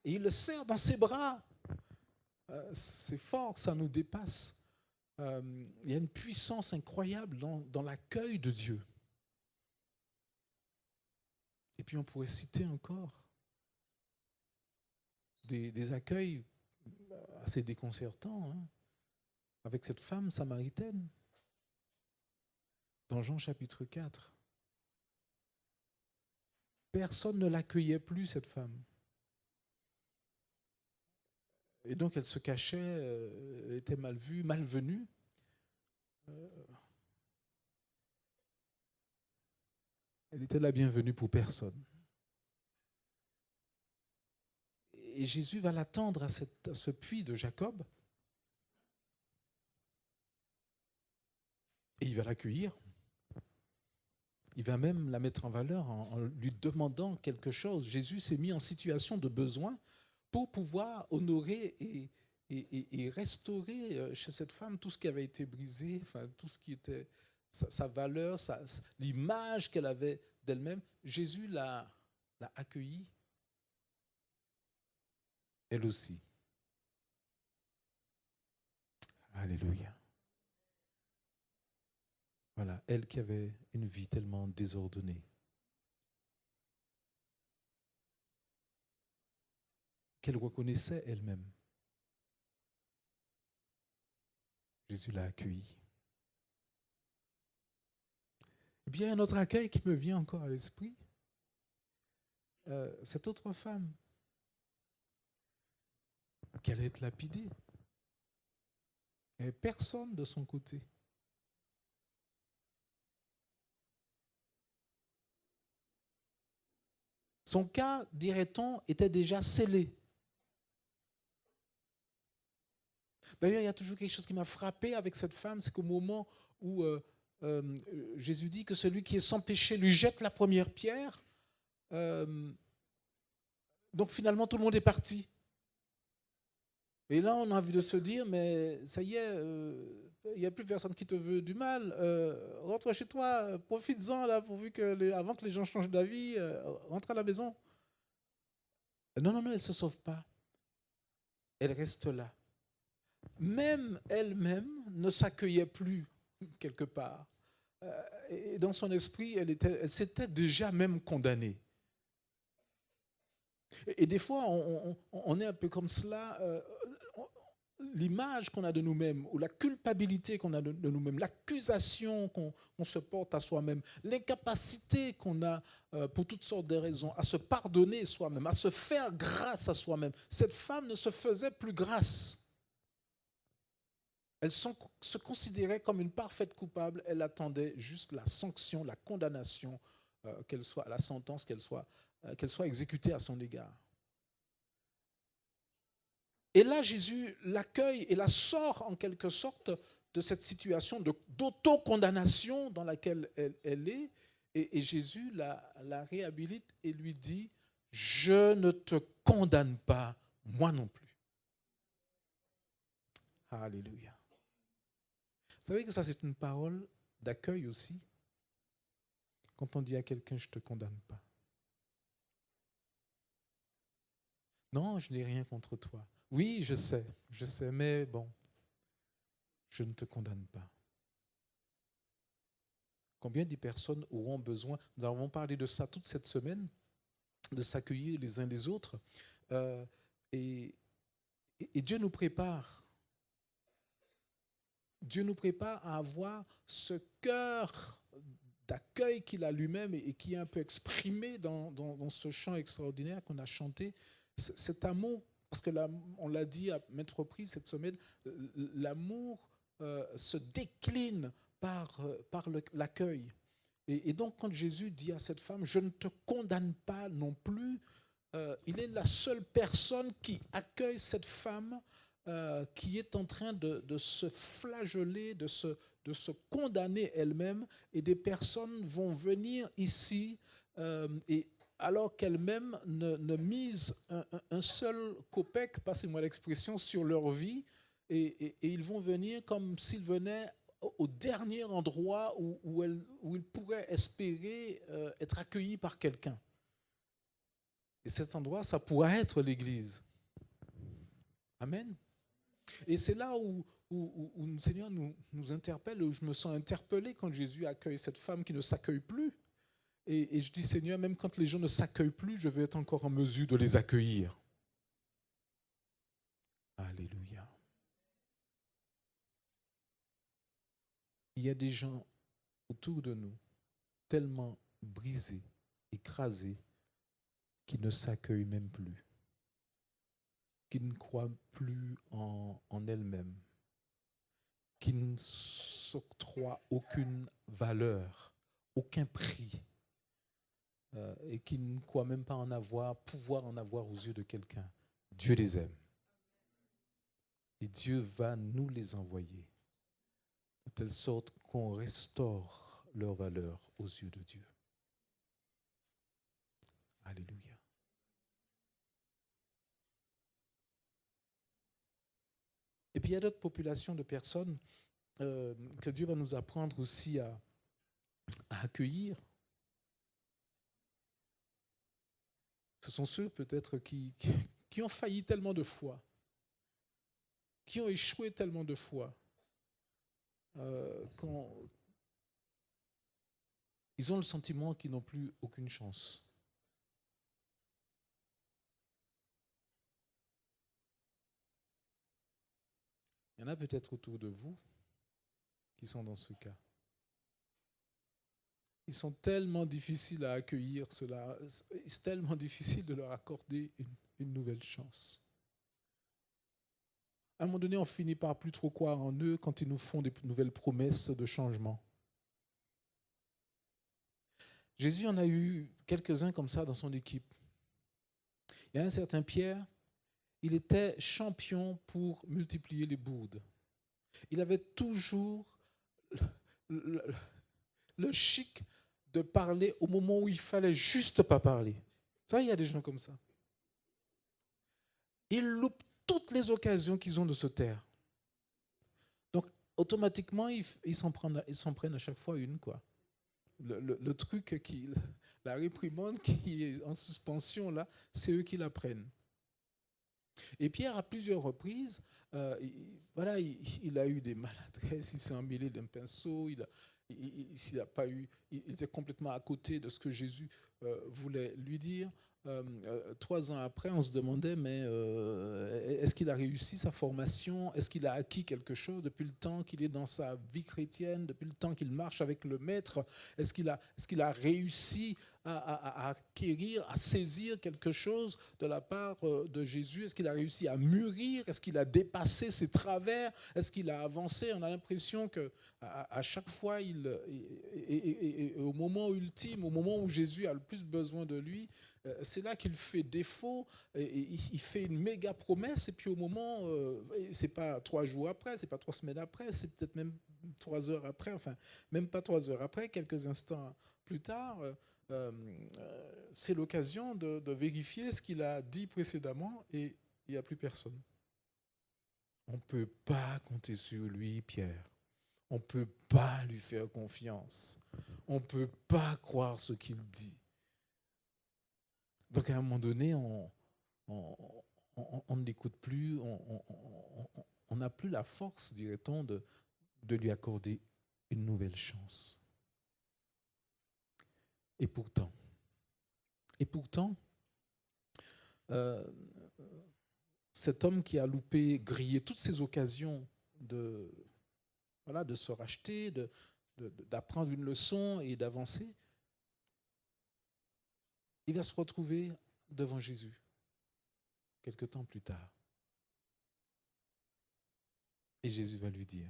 Et il le serre dans ses bras. C'est fort, ça nous dépasse. Il y a une puissance incroyable dans l'accueil de Dieu. Et puis on pourrait citer encore des accueils assez déconcertants, avec cette femme samaritaine dans Jean chapitre 4. Personne ne l'accueillait plus, cette femme. Et donc elle se cachait, elle était mal vue, malvenue. Elle était la bienvenue pour personne. Et Jésus va l'attendre à ce puits de Jacob. Et il va l'accueillir. Il va même la mettre en valeur en lui demandant quelque chose. Jésus s'est mis en situation de besoin pour pouvoir honorer et restaurer chez cette femme tout ce qui avait été brisé, enfin, tout ce qui était sa valeur, l'image qu'elle avait d'elle-même. Jésus l'a accueillie. Elle aussi. Alléluia. Voilà, elle qui avait une vie tellement désordonnée, qu'elle reconnaissait elle-même. Jésus l'a accueillie. Et bien, un autre accueil qui me vient encore à l'esprit, cette autre femme qui allait être lapidée. Il n'y avait personne de son côté. Son cas, dirait-on, était déjà scellé. D'ailleurs, il y a toujours quelque chose qui m'a frappé avec cette femme, c'est qu'au moment où Jésus dit que celui qui est sans péché lui jette la première pierre, donc finalement tout le monde est parti. Et là, on a envie de se dire, mais ça y est, il n'y a plus personne qui te veut du mal. Rentre chez toi, profites-en là, pourvu que avant que les gens changent d'avis, rentre à la maison. Non, elle ne se sauve pas. Elle reste là. Même elle-même ne s'accueillait plus quelque part. Et dans son esprit, elle s'était déjà même condamnée. Et des fois, on est un peu comme cela. L'image qu'on a de nous-mêmes, ou la culpabilité qu'on a de nous-mêmes, l'accusation qu'on se porte à soi-même, l'incapacité qu'on a pour toutes sortes de raisons à se pardonner soi-même, à se faire grâce à soi-même. Cette femme ne se faisait plus grâce. Elle se considérait comme une parfaite coupable. Elle attendait juste la sanction, la condamnation, qu'elle soit, la sentence, qu'elle soit exécutée à son égard. Et là, Jésus l'accueille et la sort en quelque sorte de cette situation d'autocondamnation dans laquelle elle est. Et Jésus la réhabilite et lui dit, « Je ne te condamne pas, moi non plus. » Alléluia. Vous savez que ça, c'est une parole d'accueil aussi. Quand on dit à quelqu'un, « Je ne te condamne pas. » Non, je n'ai rien contre toi. Oui, je sais, mais bon, je ne te condamne pas. Combien de personnes auront besoin, nous avons parlé de ça toute cette semaine, de s'accueillir les uns les autres, et Dieu nous prépare. Dieu nous prépare à avoir ce cœur d'accueil qu'il a lui-même et qui est un peu exprimé dans ce chant extraordinaire qu'on a chanté. Cet amour, parce que là, on l'a dit à maintes reprises cette semaine, l'amour se décline par l'accueil. Et donc, quand Jésus dit à cette femme, « Je ne te condamne pas non plus », il est la seule personne qui accueille cette femme qui est en train de se flageller, de se condamner elle-même. Et des personnes vont venir ici et alors qu'elles-mêmes ne misent un seul copec, passez-moi l'expression, sur leur vie, et ils vont venir comme s'ils venaient au dernier endroit où ils pourraient espérer être accueillis par quelqu'un. Et cet endroit, ça pourrait être l'Église. Amen. Et c'est là où le Seigneur nous interpelle, où je me sens interpellé quand Jésus accueille cette femme qui ne s'accueille plus. Et je dis, Seigneur, même quand les gens ne s'accueillent plus, je vais être encore en mesure de les accueillir. Alléluia. Il y a des gens autour de nous tellement brisés, écrasés, qui ne s'accueillent même plus, qui ne croient plus en elles-mêmes, qui ne s'octroient aucune valeur, aucun prix, et qui ne croient même pas pouvoir en avoir aux yeux de quelqu'un. Dieu les aime. Et Dieu va nous les envoyer, de telle sorte qu'on restaure leur valeur aux yeux de Dieu. Alléluia. Et puis il y a d'autres populations de personnes que Dieu va nous apprendre aussi à accueillir. Ce sont ceux peut-être qui ont failli tellement de fois, qui ont échoué tellement de fois, quand ils ont le sentiment qu'ils n'ont plus aucune chance. Il y en a peut-être autour de vous qui sont dans ce cas. Ils sont tellement difficiles à accueillir, c'est tellement difficile de leur accorder une nouvelle chance. À un moment donné, on finit par plus trop croire en eux quand ils nous font des nouvelles promesses de changement. Jésus en a eu quelques-uns comme ça dans son équipe. Il y a un certain Pierre, il était champion pour multiplier les bourdes. Il avait toujours le, le chic de parler au moment où il fallait juste pas parler. Ça, il y a des gens comme ça. Ils loupent toutes les occasions qu'ils ont de se taire. Donc, automatiquement, ils s'en prennent à chaque fois une, quoi. Le truc, la réprimande qui est en suspension, là, c'est eux qui la prennent. Et Pierre, à plusieurs reprises, il a eu des maladresses, il s'est emmêlé d'un pinceau, il était complètement à côté de ce que Jésus voulait lui dire. 3 ans après, on se demandait, mais est-ce qu'il a réussi sa formation? Est-ce qu'il a acquis quelque chose depuis le temps qu'il est dans sa vie chrétienne, depuis le temps qu'il marche avec le Maître? Est-ce qu'il a réussi à acquérir, à saisir quelque chose de la part de Jésus? Est-ce qu'il a réussi à mûrir? Est-ce qu'il a dépassé ses travers? Est-ce qu'il a avancé? On a l'impression qu'à chaque fois, au moment ultime, au moment où Jésus a le plus besoin de lui, c'est là qu'il fait défaut, il fait une méga promesse, et puis au moment, c'est pas 3 jours après, c'est pas 3 semaines après, c'est peut-être même 3 heures après, enfin, même pas 3 heures après, quelques instants plus tard, c'est l'occasion de vérifier ce qu'il a dit précédemment, et il n'y a plus personne. On ne peut pas compter sur lui, Pierre. On ne peut pas lui faire confiance. On ne peut pas croire ce qu'il dit. Donc à un moment donné, on ne l'écoute plus, on n'a plus la force, dirait-on, de lui accorder une nouvelle chance. Et pourtant, cet homme qui a grillé toutes ses occasions de se racheter, d'apprendre une leçon et d'avancer, il va se retrouver devant Jésus quelque temps plus tard. Et Jésus va lui dire,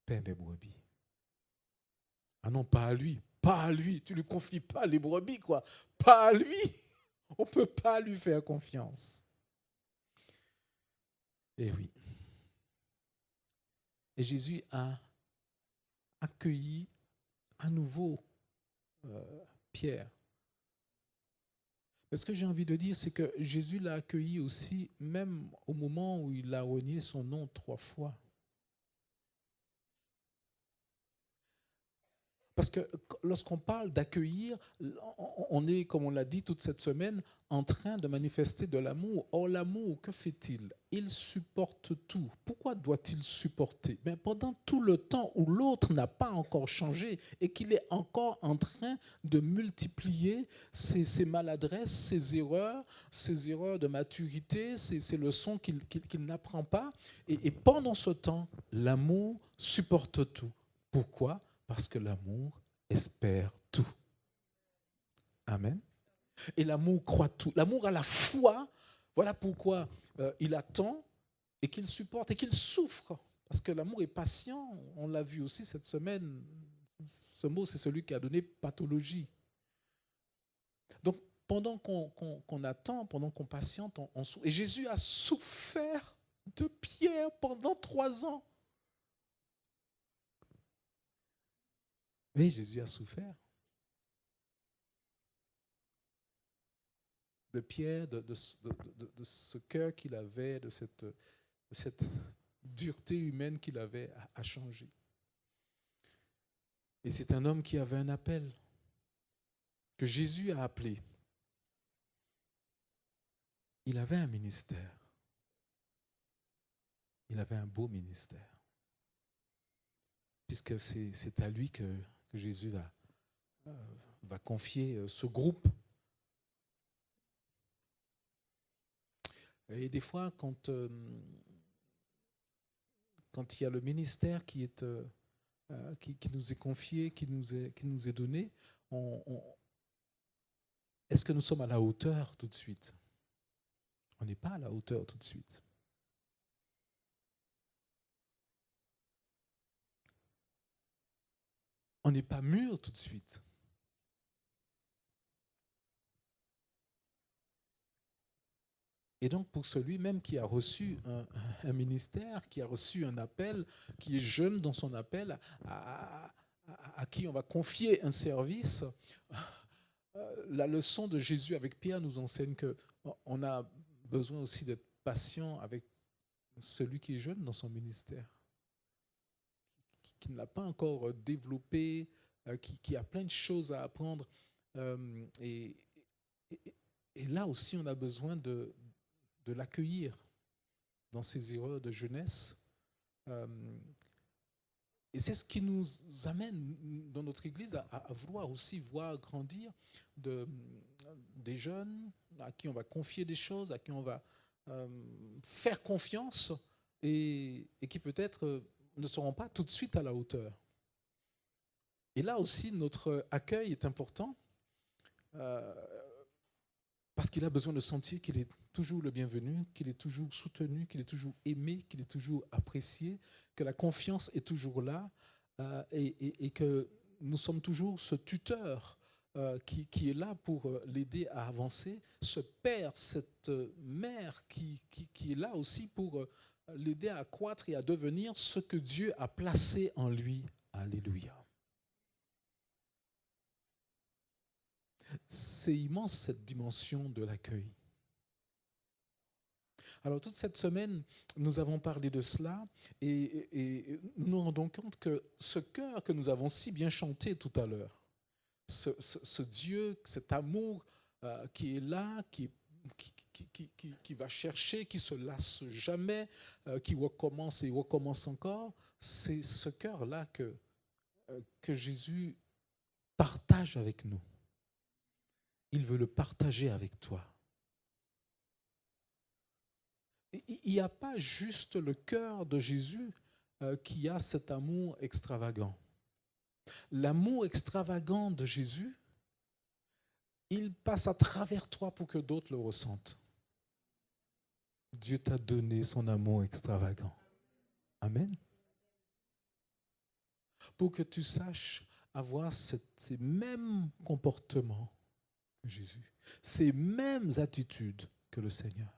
paie mes brebis. Ah non, pas à lui, tu ne lui confies pas les brebis, quoi. Pas à lui, on ne peut pas lui faire confiance. Et oui. Et Jésus a accueilli à nouveau Pierre. Mais ce que j'ai envie de dire, c'est que Jésus l'a accueilli aussi, même au moment où il a renié son nom 3 fois. Parce que lorsqu'on parle d'accueillir, on est, comme on l'a dit toute cette semaine, en train de manifester de l'amour. Or, l'amour, que fait-il? Il supporte tout. Pourquoi doit-il supporter? Mais pendant tout le temps où l'autre n'a pas encore changé et qu'il est encore en train de multiplier ses maladresses, ses erreurs de maturité, ses leçons qu'il n'apprend pas. Et pendant ce temps, l'amour supporte tout. Pourquoi? Parce que l'amour espère tout. Amen. Et l'amour croit tout. L'amour a la foi. Voilà pourquoi il attend et qu'il supporte et qu'il souffre. Parce que l'amour est patient. On l'a vu aussi cette semaine. Ce mot, c'est celui qui a donné pathologie. Donc, pendant qu'on attend, pendant qu'on patiente, on souffre. Et Jésus a souffert de Pierre pendant 3 ans. Oui, Jésus a souffert de Pierre, de ce cœur qu'il avait, de cette dureté humaine qu'il avait à changer. Et c'est un homme qui avait un appel, que Jésus a appelé. Il avait un ministère. Il avait un beau ministère. Puisque c'est à lui que Jésus va confier ce groupe. Et des fois, quand il y a le ministère qui nous est confié, qui nous est donné, est-ce que nous sommes à la hauteur tout de suite? On n'est pas à la hauteur tout de suite. On n'est pas mûr tout de suite. Et donc pour celui même qui a reçu un ministère, qui a reçu un appel, qui est jeune dans son appel, à qui on va confier un service, la leçon de Jésus avec Pierre nous enseigne qu'on a besoin aussi d'être patient avec celui qui est jeune dans son ministère, qui ne l'a pas encore développé, qui a plein de choses à apprendre. Et là aussi, on a besoin de l'accueillir dans ses erreurs de jeunesse. Et c'est ce qui nous amène dans notre Église à vouloir aussi voir grandir des jeunes à qui on va confier des choses, à qui on va faire confiance et qui peut-être ne seront pas tout de suite à la hauteur. Et là aussi, notre accueil est important parce qu'il a besoin de sentir qu'il est toujours le bienvenu, qu'il est toujours soutenu, qu'il est toujours aimé, qu'il est toujours apprécié, que la confiance est toujours là et que nous sommes toujours ce tuteur qui est là pour l'aider à avancer, ce père, cette mère qui est là aussi pour l'aider à croître et à devenir ce que Dieu a placé en lui. Alléluia. C'est immense cette dimension de l'accueil. Alors toute cette semaine, nous avons parlé de cela et nous nous rendons compte que ce cœur que nous avons si bien chanté tout à l'heure, ce Dieu, cet amour qui est là, qui va chercher, qui ne se lasse jamais, qui recommence et recommence encore, c'est ce cœur-là que Jésus partage avec nous. Il veut le partager avec toi. Il n'y a pas juste le cœur de Jésus qui a cet amour extravagant. L'amour extravagant de Jésus, il passe à travers toi pour que d'autres le ressentent. Dieu t'a donné son amour extravagant. Amen. Pour que tu saches avoir ces mêmes comportements que Jésus, ces mêmes attitudes que le Seigneur.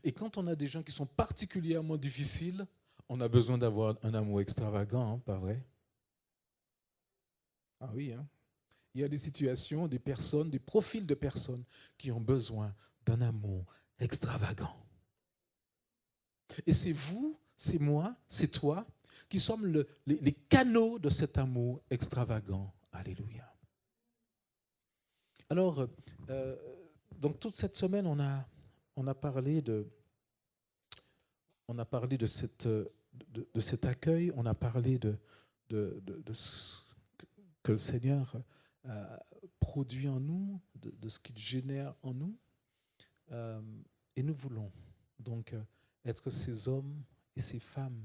Et quand on a des gens qui sont particulièrement difficiles, on a besoin d'avoir un amour extravagant, hein, pas vrai? Ah oui, hein? Il y a des situations, des personnes, des profils de personnes qui ont besoin d'un amour extravagant. Et c'est vous, c'est moi, c'est toi qui sommes les canaux de cet amour extravagant. Alléluia. Alors, donc toute cette semaine, on a parlé de cet accueil, on a parlé de ce que le Seigneur produit en nous, de ce qu'il génère en nous. Et nous voulons donc être ces hommes et ces femmes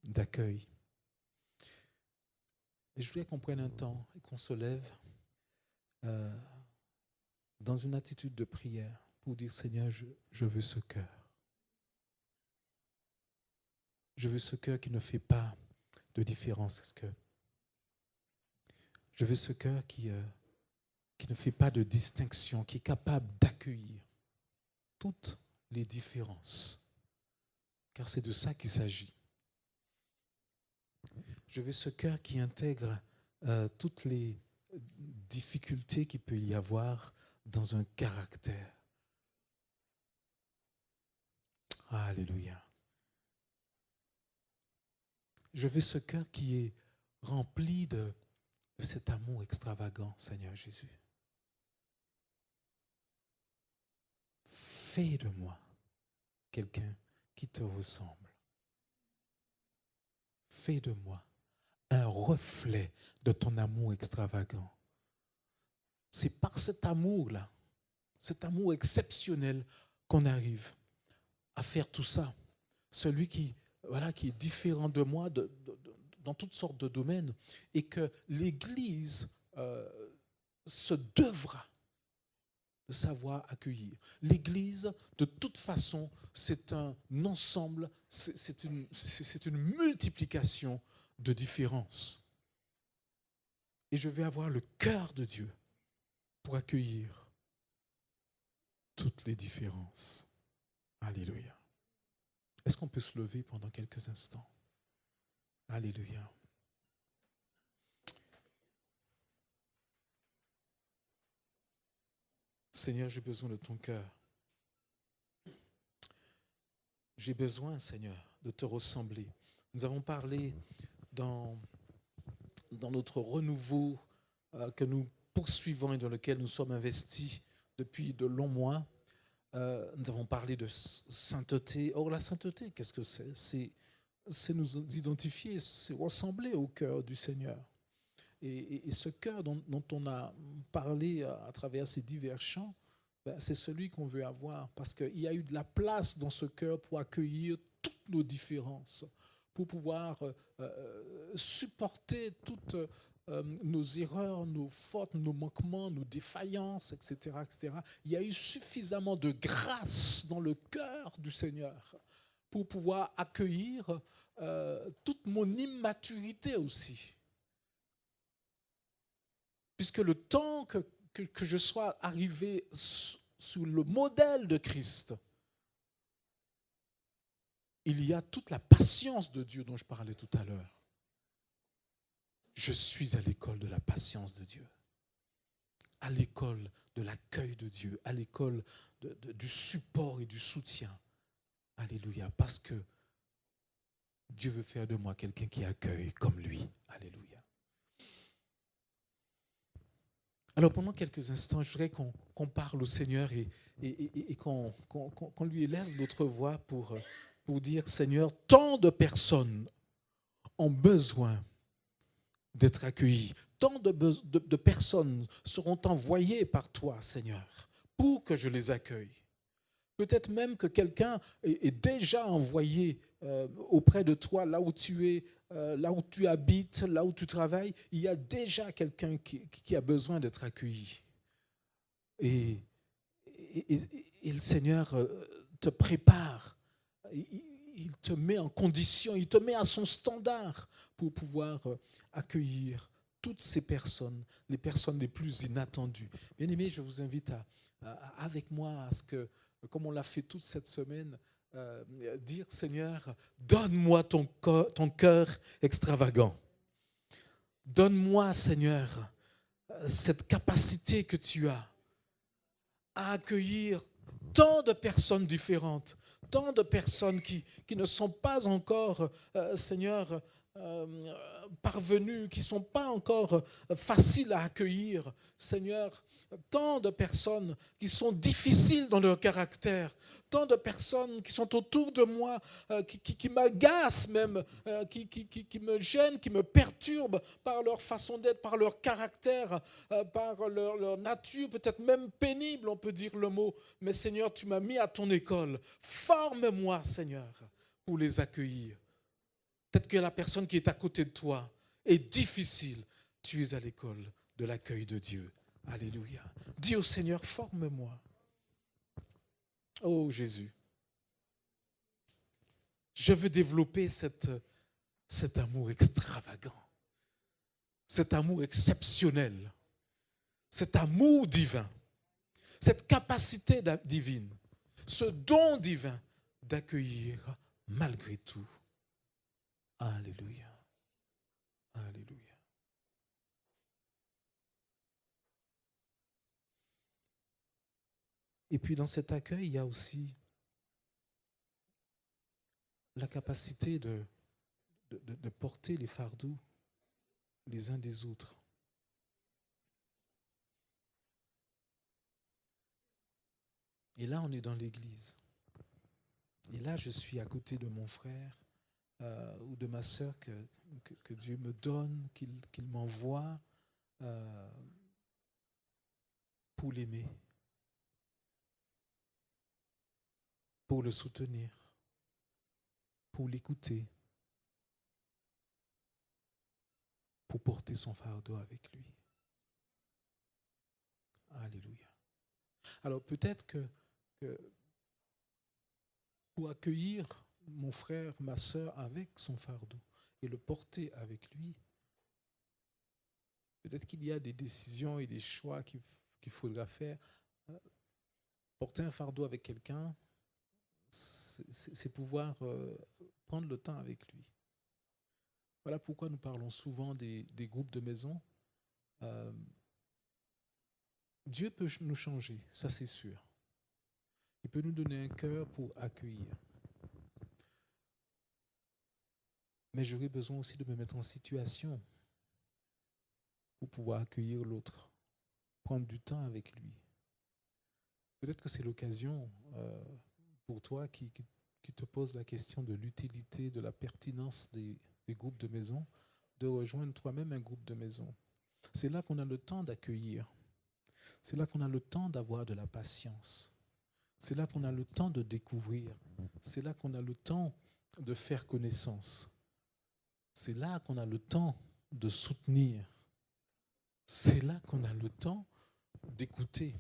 d'accueil. Et je voulais qu'on prenne un temps et qu'on se lève dans une attitude de prière pour dire, Seigneur, je veux ce cœur. Je veux ce cœur qui ne fait pas de différence. Je veux ce cœur qui ne fait pas de distinction, qui est capable d'accueillir toutes les différences. Car c'est de ça qu'il s'agit. Je veux ce cœur qui intègre toutes les difficultés qu'il peut y avoir dans un caractère. Alléluia. Je veux ce cœur qui est rempli de cet amour extravagant, Seigneur Jésus. Fais de moi quelqu'un qui te ressemble. Fais de moi un reflet de ton amour extravagant. C'est par cet amour-là, cet amour exceptionnel qu'on arrive à faire tout ça. Celui qui est différent de moi dans toutes sortes de domaines et que l'Église se devra de savoir accueillir. L'Église, de toute façon, c'est un ensemble, c'est une multiplication de différences. Et je vais avoir le cœur de Dieu pour accueillir toutes les différences. Alléluia. Est-ce qu'on peut se lever pendant quelques instants? Alléluia. Seigneur, j'ai besoin de ton cœur. J'ai besoin, Seigneur, de te ressembler. Nous avons parlé dans notre renouveau que nous poursuivons et dans lequel nous sommes investis depuis de longs mois. Nous avons parlé de sainteté. Or, la sainteté, qu'est-ce que c'est? C'est nous identifier, c'est ressembler au cœur du Seigneur. Et ce cœur dont on a parlé à travers ces divers chants, c'est celui qu'on veut avoir, parce qu'il y a eu de la place dans ce cœur pour accueillir toutes nos différences, pour pouvoir supporter toutes nos erreurs, nos fautes, nos manquements, nos défaillances, etc., etc. Il y a eu suffisamment de grâce dans le cœur du Seigneur pour pouvoir accueillir toute mon immaturité aussi. Puisque le temps que je sois arrivé sous le modèle de Christ, il y a toute la patience de Dieu dont je parlais tout à l'heure. Je suis à l'école de la patience de Dieu, à l'école de l'accueil de Dieu, à l'école du support et du soutien. Alléluia, parce que Dieu veut faire de moi quelqu'un qui accueille comme lui. Alléluia. Alors pendant quelques instants, je voudrais qu'on parle au Seigneur et qu'on lui élève notre voix pour dire, Seigneur, tant de personnes ont besoin d'être accueillies. Tant de personnes seront envoyées par toi, Seigneur, pour que je les accueille. Peut-être même que quelqu'un est déjà envoyé auprès de toi, là où tu es, là où tu habites, là où tu travailles. Il y a déjà quelqu'un qui a besoin d'être accueilli. Et le Seigneur te prépare. Il te met en condition, il te met à son standard pour pouvoir accueillir toutes ces personnes, les personnes les plus inattendues. Bien aimés, je vous invite avec moi à ce que, comme on l'a fait toute cette semaine, dire, Seigneur, donne-moi ton cœur extravagant. Donne-moi, Seigneur, cette capacité que tu as à accueillir tant de personnes différentes, tant de personnes qui ne sont pas encore, Seigneur, parvenues, qui ne sont pas encore faciles à accueillir, Seigneur, tant de personnes qui sont difficiles dans leur caractère, tant de personnes qui sont autour de moi, qui m'agacent même, qui me gênent, qui me perturbent par leur façon d'être, par leur caractère, par leur nature, peut-être même pénible, on peut dire le mot. Mais Seigneur, tu m'as mis à ton école. Forme-moi, Seigneur, pour les accueillir. Peut-être que la personne qui est à côté de toi est difficile. Tu es à l'école de l'accueil de Dieu. Alléluia. Dis au Seigneur, forme-moi. Oh Jésus, je veux développer cet amour extravagant, cet amour exceptionnel, cet amour divin, cette capacité divine, ce don divin d'accueillir malgré tout. Alléluia. Alléluia. Et puis dans cet accueil, il y a aussi la capacité de porter les fardeaux les uns des autres. Et là, on est dans l'église. Et là, je suis à côté de mon frère ou de ma sœur que Dieu me donne, qu'il m'envoie pour l'aimer, pour le soutenir, pour l'écouter, pour porter son fardeau avec lui. Alléluia. Alors peut-être que pour accueillir mon frère, ma sœur avec son fardeau et le porter avec lui, Peut-être qu'il y a des décisions et des choix qu'il faudra faire. Porter un fardeau avec quelqu'un, c'est pouvoir prendre le temps avec lui. Voilà pourquoi nous parlons souvent des groupes de maison. Dieu peut nous changer, ça c'est sûr. Il peut nous donner un cœur pour accueillir. Mais j'aurais besoin aussi de me mettre en situation pour pouvoir accueillir l'autre, prendre du temps avec lui. Peut-être que c'est l'occasion pour toi qui te pose la question de l'utilité, de la pertinence des groupes de maison, de rejoindre toi-même un groupe de maison. C'est là qu'on a le temps d'accueillir. C'est là qu'on a le temps d'avoir de la patience. C'est là qu'on a le temps de découvrir. C'est là qu'on a le temps de faire connaissance. C'est là qu'on a le temps de soutenir. C'est là qu'on a le temps d'écouter.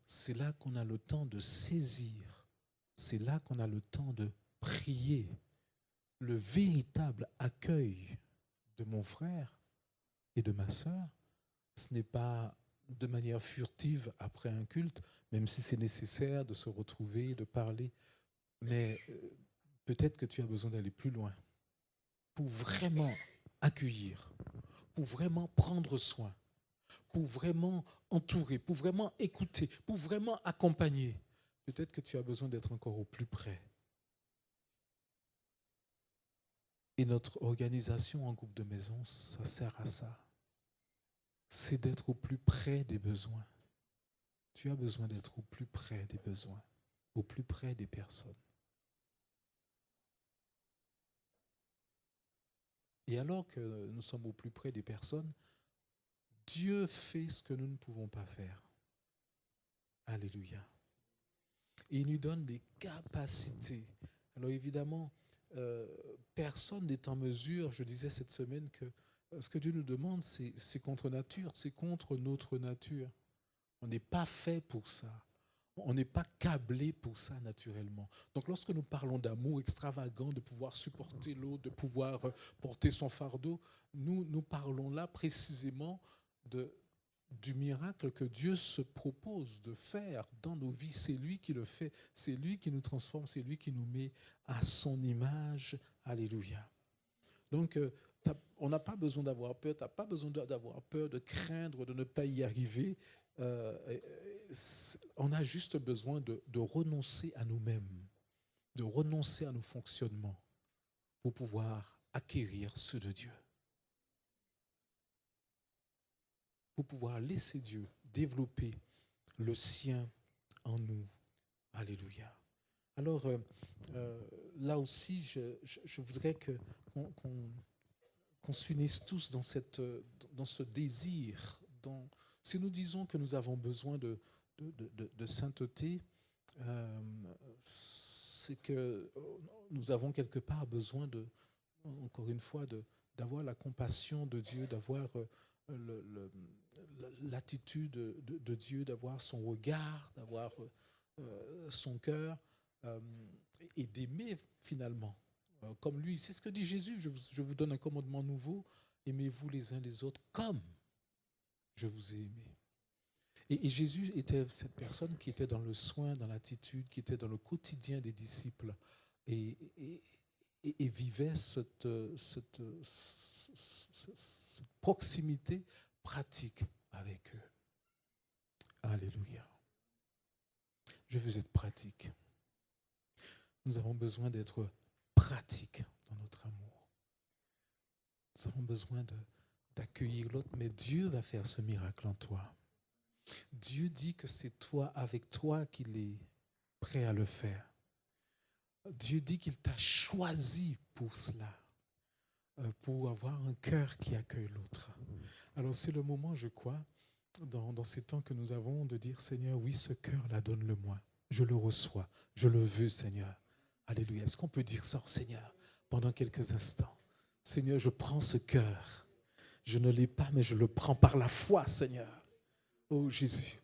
C'est là qu'on a le temps de saisir. C'est là qu'on a le temps de prier. Le véritable accueil de mon frère et de ma sœur, ce n'est pas de manière furtive après un culte, même si c'est nécessaire de se retrouver, de parler. Mais peut-être que tu as besoin d'aller plus loin pour vraiment accueillir, pour vraiment prendre soin, pour vraiment entourer, pour vraiment écouter, pour vraiment accompagner. Peut-être que tu as besoin d'être encore au plus près. Et notre organisation en groupe de maison, ça sert à ça. C'est d'être au plus près des besoins. Tu as besoin d'être au plus près des besoins, au plus près des personnes. Et alors que nous sommes au plus près des personnes, Dieu fait ce que nous ne pouvons pas faire. Alléluia. Et il nous donne des capacités. Alors évidemment, personne n'est en mesure, je disais cette semaine, que ce que Dieu nous demande, c'est contre nature, c'est contre notre nature. On n'est pas fait pour ça. On n'est pas câblé pour ça naturellement. Donc lorsque nous parlons d'amour extravagant, de pouvoir supporter l'autre, de pouvoir porter son fardeau, nous parlons là précisément du miracle que Dieu se propose de faire dans nos vies. C'est lui qui le fait, c'est lui qui nous transforme, c'est lui qui nous met à son image. Alléluia. Donc, on n'a pas besoin d'avoir peur, tu n'as pas besoin d'avoir peur, de craindre, de ne pas y arriver. On a juste besoin de renoncer à nous-mêmes, de renoncer à nos fonctionnements pour pouvoir acquérir ceux de Dieu. Pour pouvoir laisser Dieu développer le sien en nous. Alléluia. Alors, là aussi, je voudrais qu'on s'unisse tous dans ce désir. Si nous disons que nous avons besoin de sainteté, c'est que nous avons quelque part besoin encore une fois, d'avoir la compassion de Dieu, d'avoir l'attitude de Dieu, d'avoir son regard, d'avoir son cœur et d'aimer finalement comme lui. C'est ce que dit Jésus, je vous donne un commandement nouveau, aimez-vous les uns les autres comme je vous ai aimé. Et Jésus était cette personne qui était dans le soin, dans l'attitude, qui était dans le quotidien des disciples et vivait cette proximité pratique avec eux. Alléluia. Je veux être pratique. Nous avons besoin d'être pratiques dans notre amour. Nous avons besoin d'accueillir l'autre, mais Dieu va faire ce miracle en toi. Dieu dit que c'est toi, avec toi, qu'il est prêt à le faire. Dieu dit qu'il t'a choisi pour cela, pour avoir un cœur qui accueille l'autre. Alors c'est le moment, je crois, dans ces temps que nous avons, de dire, Seigneur, oui, ce cœur-là, donne-le-moi. Je le reçois, je le veux, Seigneur. Alléluia. Est-ce qu'on peut dire ça au Seigneur pendant quelques instants? Seigneur, je prends ce cœur. Je ne l'ai pas, mais je le prends par la foi, Seigneur. Oh Jésus,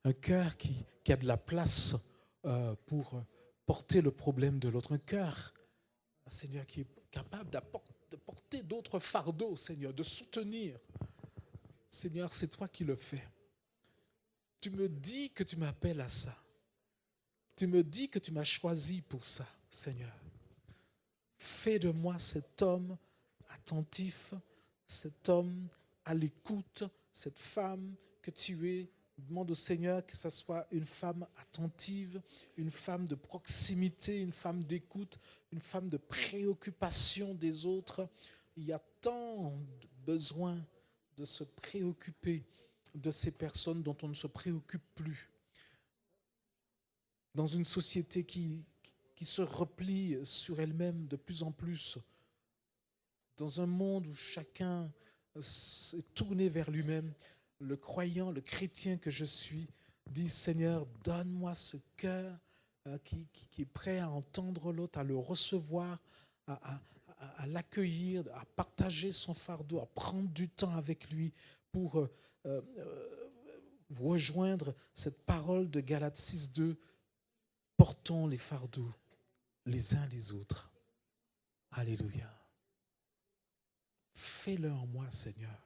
un cœur qui a de la place pour porter le problème de l'autre. Un cœur, Seigneur, qui est capable de porter d'autres fardeaux, Seigneur, de soutenir. Seigneur, c'est toi qui le fais. Tu me dis que tu m'appelles à ça. Tu me dis que tu m'as choisi pour ça, Seigneur. Fais de moi cet homme attentif, cet homme à l'écoute, cette femme que tu es. Demande au Seigneur que ce soit une femme attentive, une femme de proximité, une femme d'écoute, une femme de préoccupation des autres. Il y a tant de besoin de se préoccuper de ces personnes dont on ne se préoccupe plus. Dans une société qui se replie sur elle-même de plus en plus, dans un monde où chacun est tourné vers lui-même, le croyant, le chrétien que je suis, dit Seigneur, donne-moi ce cœur qui est prêt à entendre l'autre, à le recevoir, à l'accueillir, à partager son fardeau, à prendre du temps avec lui pour rejoindre cette parole de Galates 6.2. Portons les fardeaux les uns les autres. Alléluia. Fais-le en moi, Seigneur.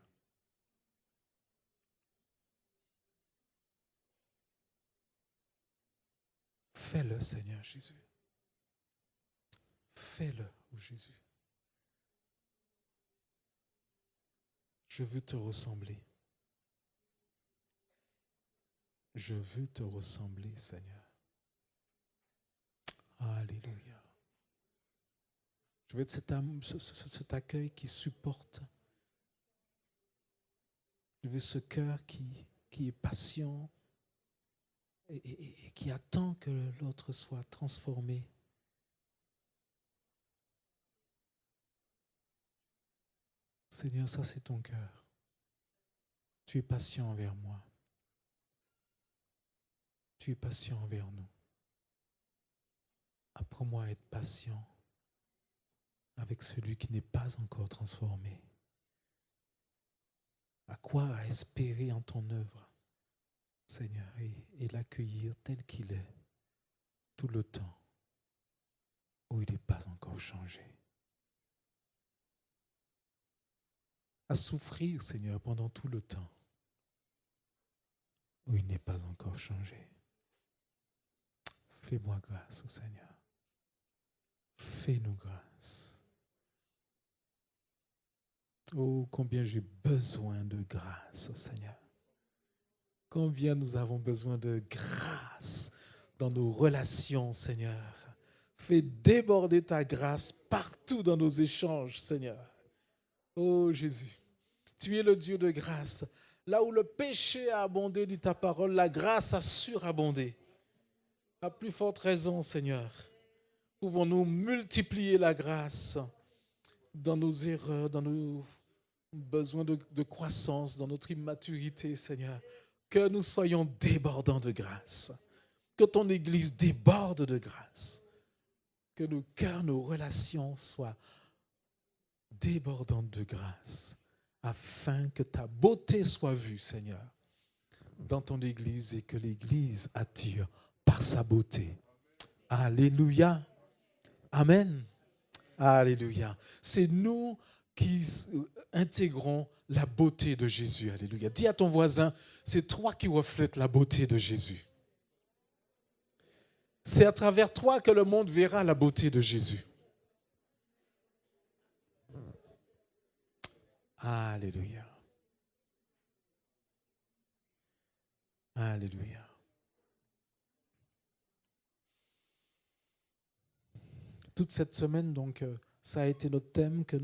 Fais-le, Seigneur Jésus. Fais-le, oh Jésus. Je veux te ressembler. Je veux te ressembler, Seigneur. Alléluia. Je veux être cet accueil qui supporte. Je veux ce cœur qui est patient et qui attend que l'autre soit transformé. Seigneur, ça c'est ton cœur. Tu es patient envers moi. Tu es patient envers nous. Apprends-moi à être patient avec celui qui n'est pas encore transformé. À quoi à espérer en ton œuvre, Seigneur, et l'accueillir tel qu'il est tout le temps où il n'est pas encore changé. À souffrir, Seigneur, pendant tout le temps où il n'est pas encore changé. Fais-moi grâce, Seigneur. Fais-nous grâce. Oh, combien j'ai besoin de grâce, Seigneur. Combien nous avons besoin de grâce dans nos relations, Seigneur. Fais déborder ta grâce partout dans nos échanges, Seigneur. Oh Jésus, tu es le Dieu de grâce. Là où le péché a abondé, dit ta parole, la grâce a surabondé. À plus forte raison, Seigneur, pouvons-nous multiplier la grâce dans nos erreurs, dans nos besoins de croissance, dans notre immaturité, Seigneur. Que nous soyons débordants de grâce. Que ton Église déborde de grâce. Que nos cœurs, nos relations soient débordantes de grâce, afin que ta beauté soit vue, Seigneur, dans ton Église et que l'Église attire par sa beauté. Alléluia. Amen. Alléluia. C'est nous qui intégrons la beauté de Jésus. Alléluia. Dis à ton voisin, c'est toi qui reflètes la beauté de Jésus. C'est à travers toi que le monde verra la beauté de Jésus. Alléluia. Alléluia. Toute cette semaine, donc, ça a été notre thème que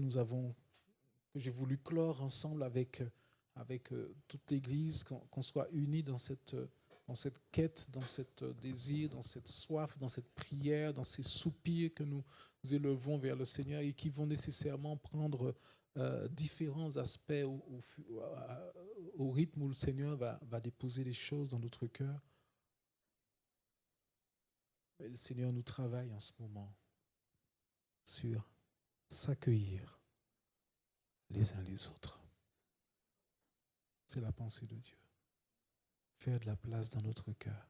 j'ai voulu clore ensemble avec toute l'Église, qu'on soit unis dans cette quête, dans ce désir, dans cette soif, dans cette prière, dans ces soupirs que nous élevons vers le Seigneur et qui vont nécessairement prendre différents aspects au rythme où le Seigneur va déposer les choses dans notre cœur. Et le Seigneur nous travaille en ce moment sur s'accueillir les uns les autres. C'est la pensée de Dieu. Faire de la place dans notre cœur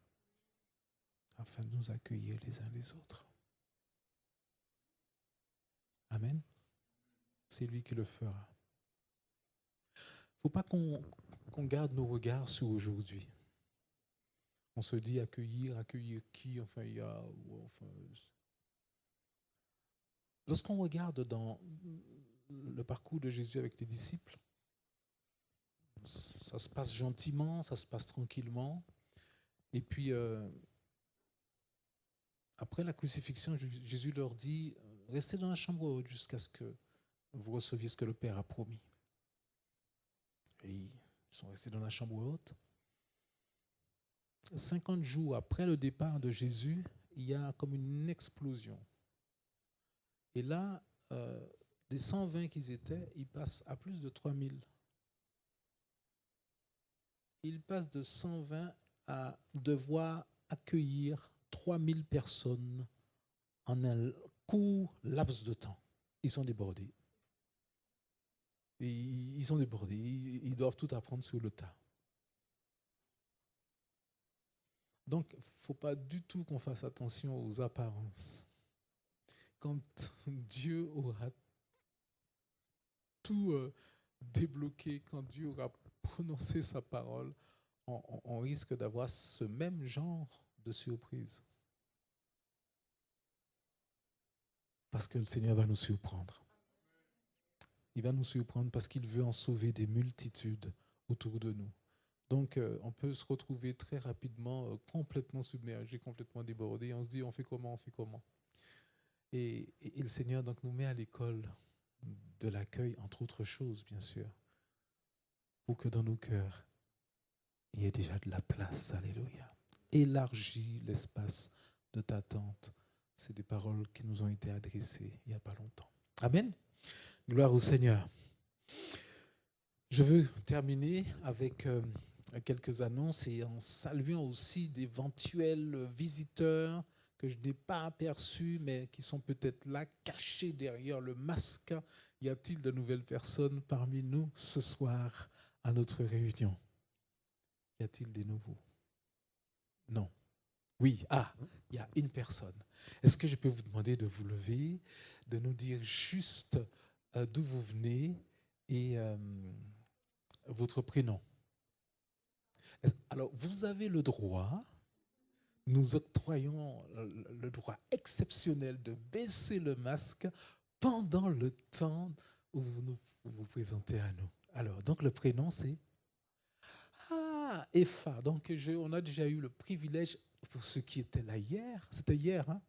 afin de nous accueillir les uns les autres. Amen. C'est lui qui le fera. Il faut pas qu'on garde nos regards sur aujourd'hui. On se dit accueillir qui, enfin, il y a... Enfin, lorsqu'on regarde dans le parcours de Jésus avec les disciples, ça se passe gentiment, ça se passe tranquillement. Et puis, après la crucifixion, Jésus leur dit, restez dans la chambre haute jusqu'à ce que vous receviez ce que le Père a promis. Et ils sont restés dans la chambre haute. 50 jours après le départ de Jésus, il y a comme une explosion. Et là, des 120 qu'ils étaient, ils passent à plus de 3000. Ils passent de 120 à devoir accueillir 3000 personnes en un court laps de temps. Ils sont débordés. Ils sont débordés. Ils doivent tout apprendre sur le tas. Donc, il ne faut pas du tout qu'on fasse attention aux apparences. Quand Dieu aura tout débloqué, quand Dieu aura prononcé sa parole, on risque d'avoir ce même genre de surprise. Parce que le Seigneur va nous surprendre. Il va nous surprendre parce qu'il veut en sauver des multitudes autour de nous. Donc, on peut se retrouver très rapidement complètement submergé, complètement débordé. On se dit, on fait comment? Et le Seigneur donc, nous met à l'école de l'accueil, entre autres choses, bien sûr, pour que dans nos cœurs, il y ait déjà de la place. Alléluia. Élargis l'espace de ta tente. C'est des paroles qui nous ont été adressées il n'y a pas longtemps. Amen. Gloire au Seigneur. Je veux terminer avec quelques annonces et en saluant aussi d'éventuels visiteurs que je n'ai pas aperçus, mais qui sont peut-être là, cachés derrière le masque. Y a-t-il de nouvelles personnes parmi nous ce soir à notre réunion? Y a-t-il des nouveaux? Non. Oui, il y a une personne. Est-ce que je peux vous demander de vous lever, de nous dire juste d'où vous venez et votre prénom? Alors, vous avez le droit, nous octroyons le droit exceptionnel de baisser le masque pendant le temps où vous vous présentez à nous. Alors, donc le prénom c'est Epha. Donc, on a déjà eu le privilège, pour ceux qui étaient là hier, c'était hier, hein,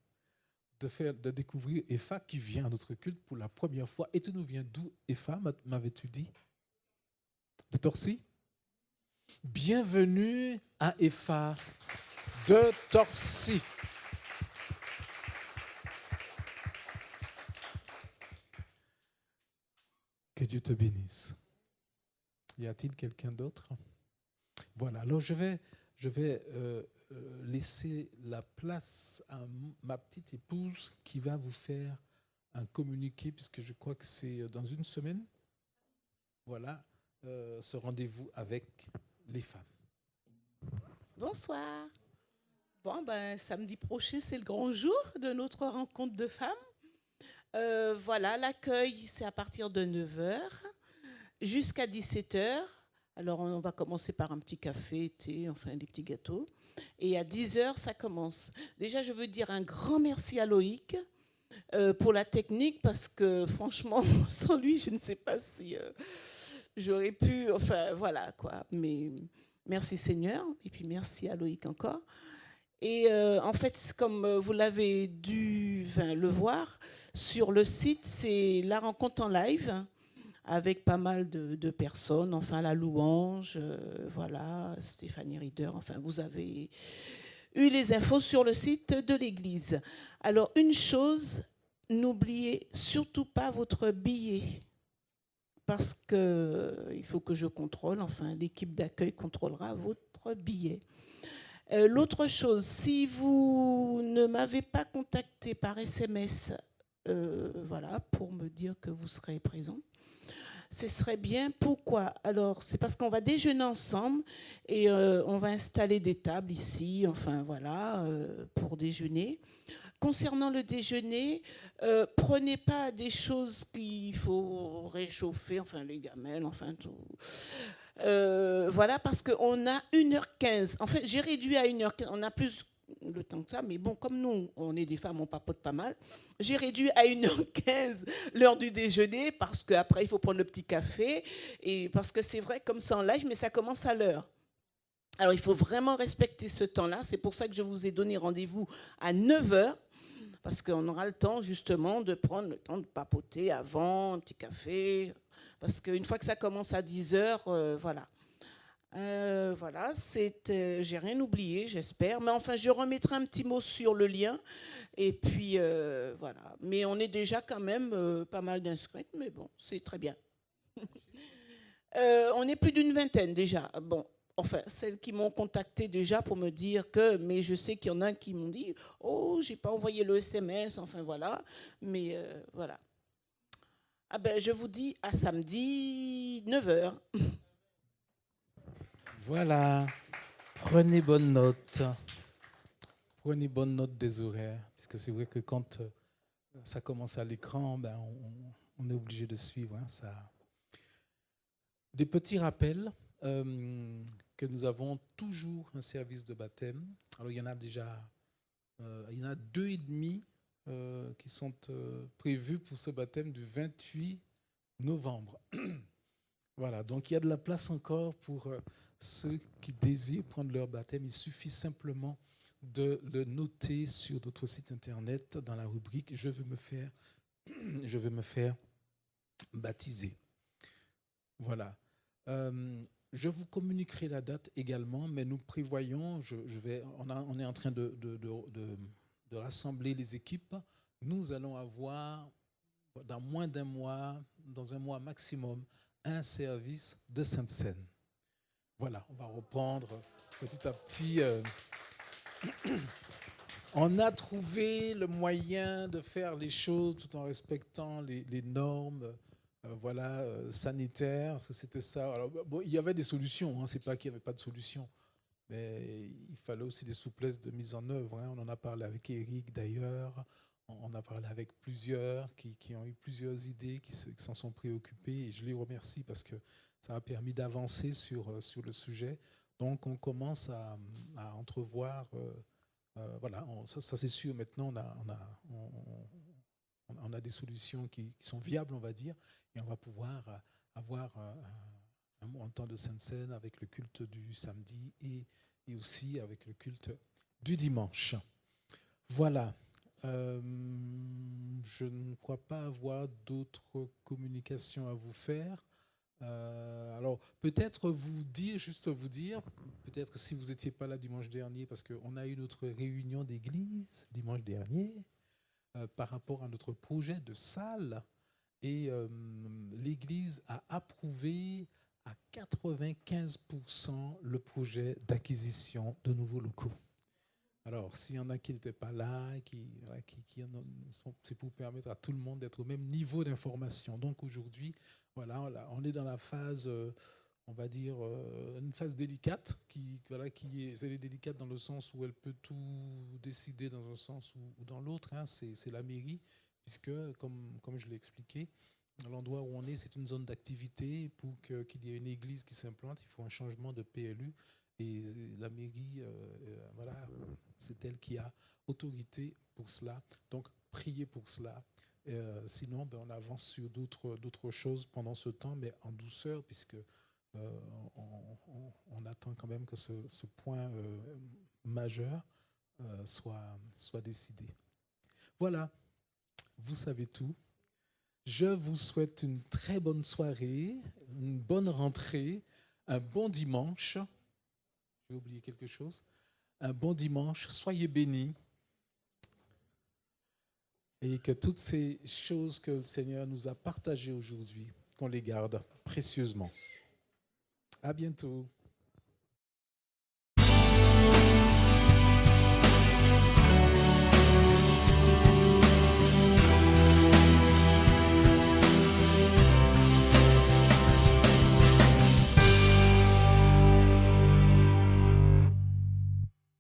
de découvrir Epha qui vient à notre culte pour la première fois. Et tu nous viens d'où, Epha, m'avais-tu dit? De Torcy? Bienvenue à Epha de Torcy. Que Dieu te bénisse. Y a-t-il quelqu'un d'autre? Voilà, alors je vais laisser la place à ma petite épouse qui va vous faire un communiqué, puisque je crois que c'est dans une semaine. Voilà, ce rendez-vous avec les femmes. Bonsoir. Bon, samedi prochain, c'est le grand jour de notre rencontre de femmes. Voilà, l'accueil, c'est à partir de 9h jusqu'à 17h. Alors, on va commencer par un petit café, thé, enfin des petits gâteaux. Et à 10h, ça commence. Déjà, je veux dire un grand merci à Loïc pour la technique, parce que franchement, sans lui, je ne sais pas si j'aurais pu... Enfin, voilà, quoi. Mais merci Seigneur, et puis merci à Loïc encore. Et en fait, comme vous l'avez dû le voir, sur le site, c'est la rencontre en live, avec pas mal de personnes, enfin la louange, voilà, Stéphanie Rieder, enfin vous avez eu les infos sur le site de l'église. Alors une chose, n'oubliez surtout pas votre billet, parce qu'il faut que je contrôle, enfin l'équipe d'accueil contrôlera votre billet. L'autre chose, si vous ne m'avez pas contacté par SMS, voilà, pour me dire que vous serez présent, ce serait bien. Pourquoi? Alors, c'est parce qu'on va déjeuner ensemble et on va installer des tables ici, enfin voilà, pour déjeuner. concernant le déjeuner, prenez pas des choses qu'il faut réchauffer, enfin les gamelles, enfin tout. Voilà, parce qu'on a 1h15. En fait, j'ai réduit à 1h15. On a plus le temps que ça, mais bon, comme nous, on est des femmes, on papote pas mal. J'ai réduit à 1h15 l'heure du déjeuner, parce qu'après, il faut prendre le petit café. Et parce que c'est vrai, comme ça en live, mais ça commence à l'heure. Alors, il faut vraiment respecter ce temps-là. C'est pour ça que je vous ai donné rendez-vous à 9h, parce qu'on aura le temps, justement, de prendre le temps de papoter avant, un petit café. Parce qu'une fois que ça commence à 10h, voilà. Voilà, j'ai rien oublié, j'espère. Mais enfin, je remettrai un petit mot sur le lien. Et puis, voilà. Mais on est déjà quand même pas mal d'inscrites, mais bon, c'est très bien. On est plus d'une vingtaine déjà. Bon, enfin, celles qui m'ont contacté déjà pour me dire que, mais je sais qu'il y en a qui m'ont dit, oh, j'ai pas envoyé le SMS, enfin voilà. Mais voilà. Ah ben, je vous dis à samedi 9h. Voilà, prenez bonne note. Prenez bonne note des horaires, puisque c'est vrai que quand ça commence à l'écran, ben, on est obligé de suivre. Hein, ça. Des petits rappels que nous avons toujours un service de baptême. Alors, il y en a déjà, il y en a 2,5 qui sont prévus pour ce baptême du 28 novembre. Voilà, donc il y a de la place encore pour ceux qui désirent prendre leur baptême. Il suffit simplement de le noter sur notre site internet dans la rubrique « Je veux me faire baptiser ». Voilà. Je vous communiquerai la date également, mais nous prévoyons, on est en train de rassembler les équipes. Nous allons avoir, dans moins d'un mois, dans un mois maximum, un service de Sainte Seine. Voilà, on va reprendre petit à petit. On a trouvé le moyen de faire les choses tout en respectant les normes sanitaires. Parce que c'était ça. Alors, bon, il y avait des solutions, hein, c'est pas qu'il n'y avait pas de solution. Mais il fallait aussi des souplesses de mise en œuvre. Hein. On en a parlé avec Eric d'ailleurs. On a parlé avec plusieurs qui ont eu plusieurs idées, qui s'en sont préoccupés. Et je les remercie parce que ça a permis d'avancer sur le sujet. Donc, on commence à entrevoir. Voilà, ça c'est sûr. Maintenant, on a des solutions qui sont viables, on va dire. Et on va pouvoir avoir un temps de Sainte Seine avec le culte du samedi et aussi avec le culte du dimanche. Voilà. Je ne crois pas avoir d'autres communications à vous faire. Alors, peut-être vous dire, peut-être que si vous n'étiez pas là dimanche dernier, parce qu'on a eu notre réunion d'église dimanche dernier par rapport à notre projet de salle, et l'église a approuvé à 95% le projet d'acquisition de nouveaux locaux. Alors, s'il y en a qui n'étaient pas là, c'est pour permettre à tout le monde d'être au même niveau d'information. Donc aujourd'hui, voilà, on est dans la phase, on va dire, une phase délicate, elle est délicate dans le sens où elle peut tout décider dans un sens ou dans l'autre. Hein, c'est la mairie, puisque, comme je l'ai expliqué, l'endroit où on est, c'est une zone d'activité. Pour qu'il y ait une église qui s'implante, il faut un changement de PLU. Et la mairie, c'est elle qui a autorité pour cela. Donc, priez pour cela. Sinon, on avance sur d'autres choses pendant ce temps, mais en douceur, puisque on attend quand même que ce point majeur soit décidé. Voilà, vous savez tout. Je vous souhaite une très bonne soirée, une bonne rentrée, un bon dimanche. J'ai oublié quelque chose. Un bon dimanche, soyez bénis. Et que toutes ces choses que le Seigneur nous a partagées aujourd'hui, qu'on les garde précieusement. À bientôt.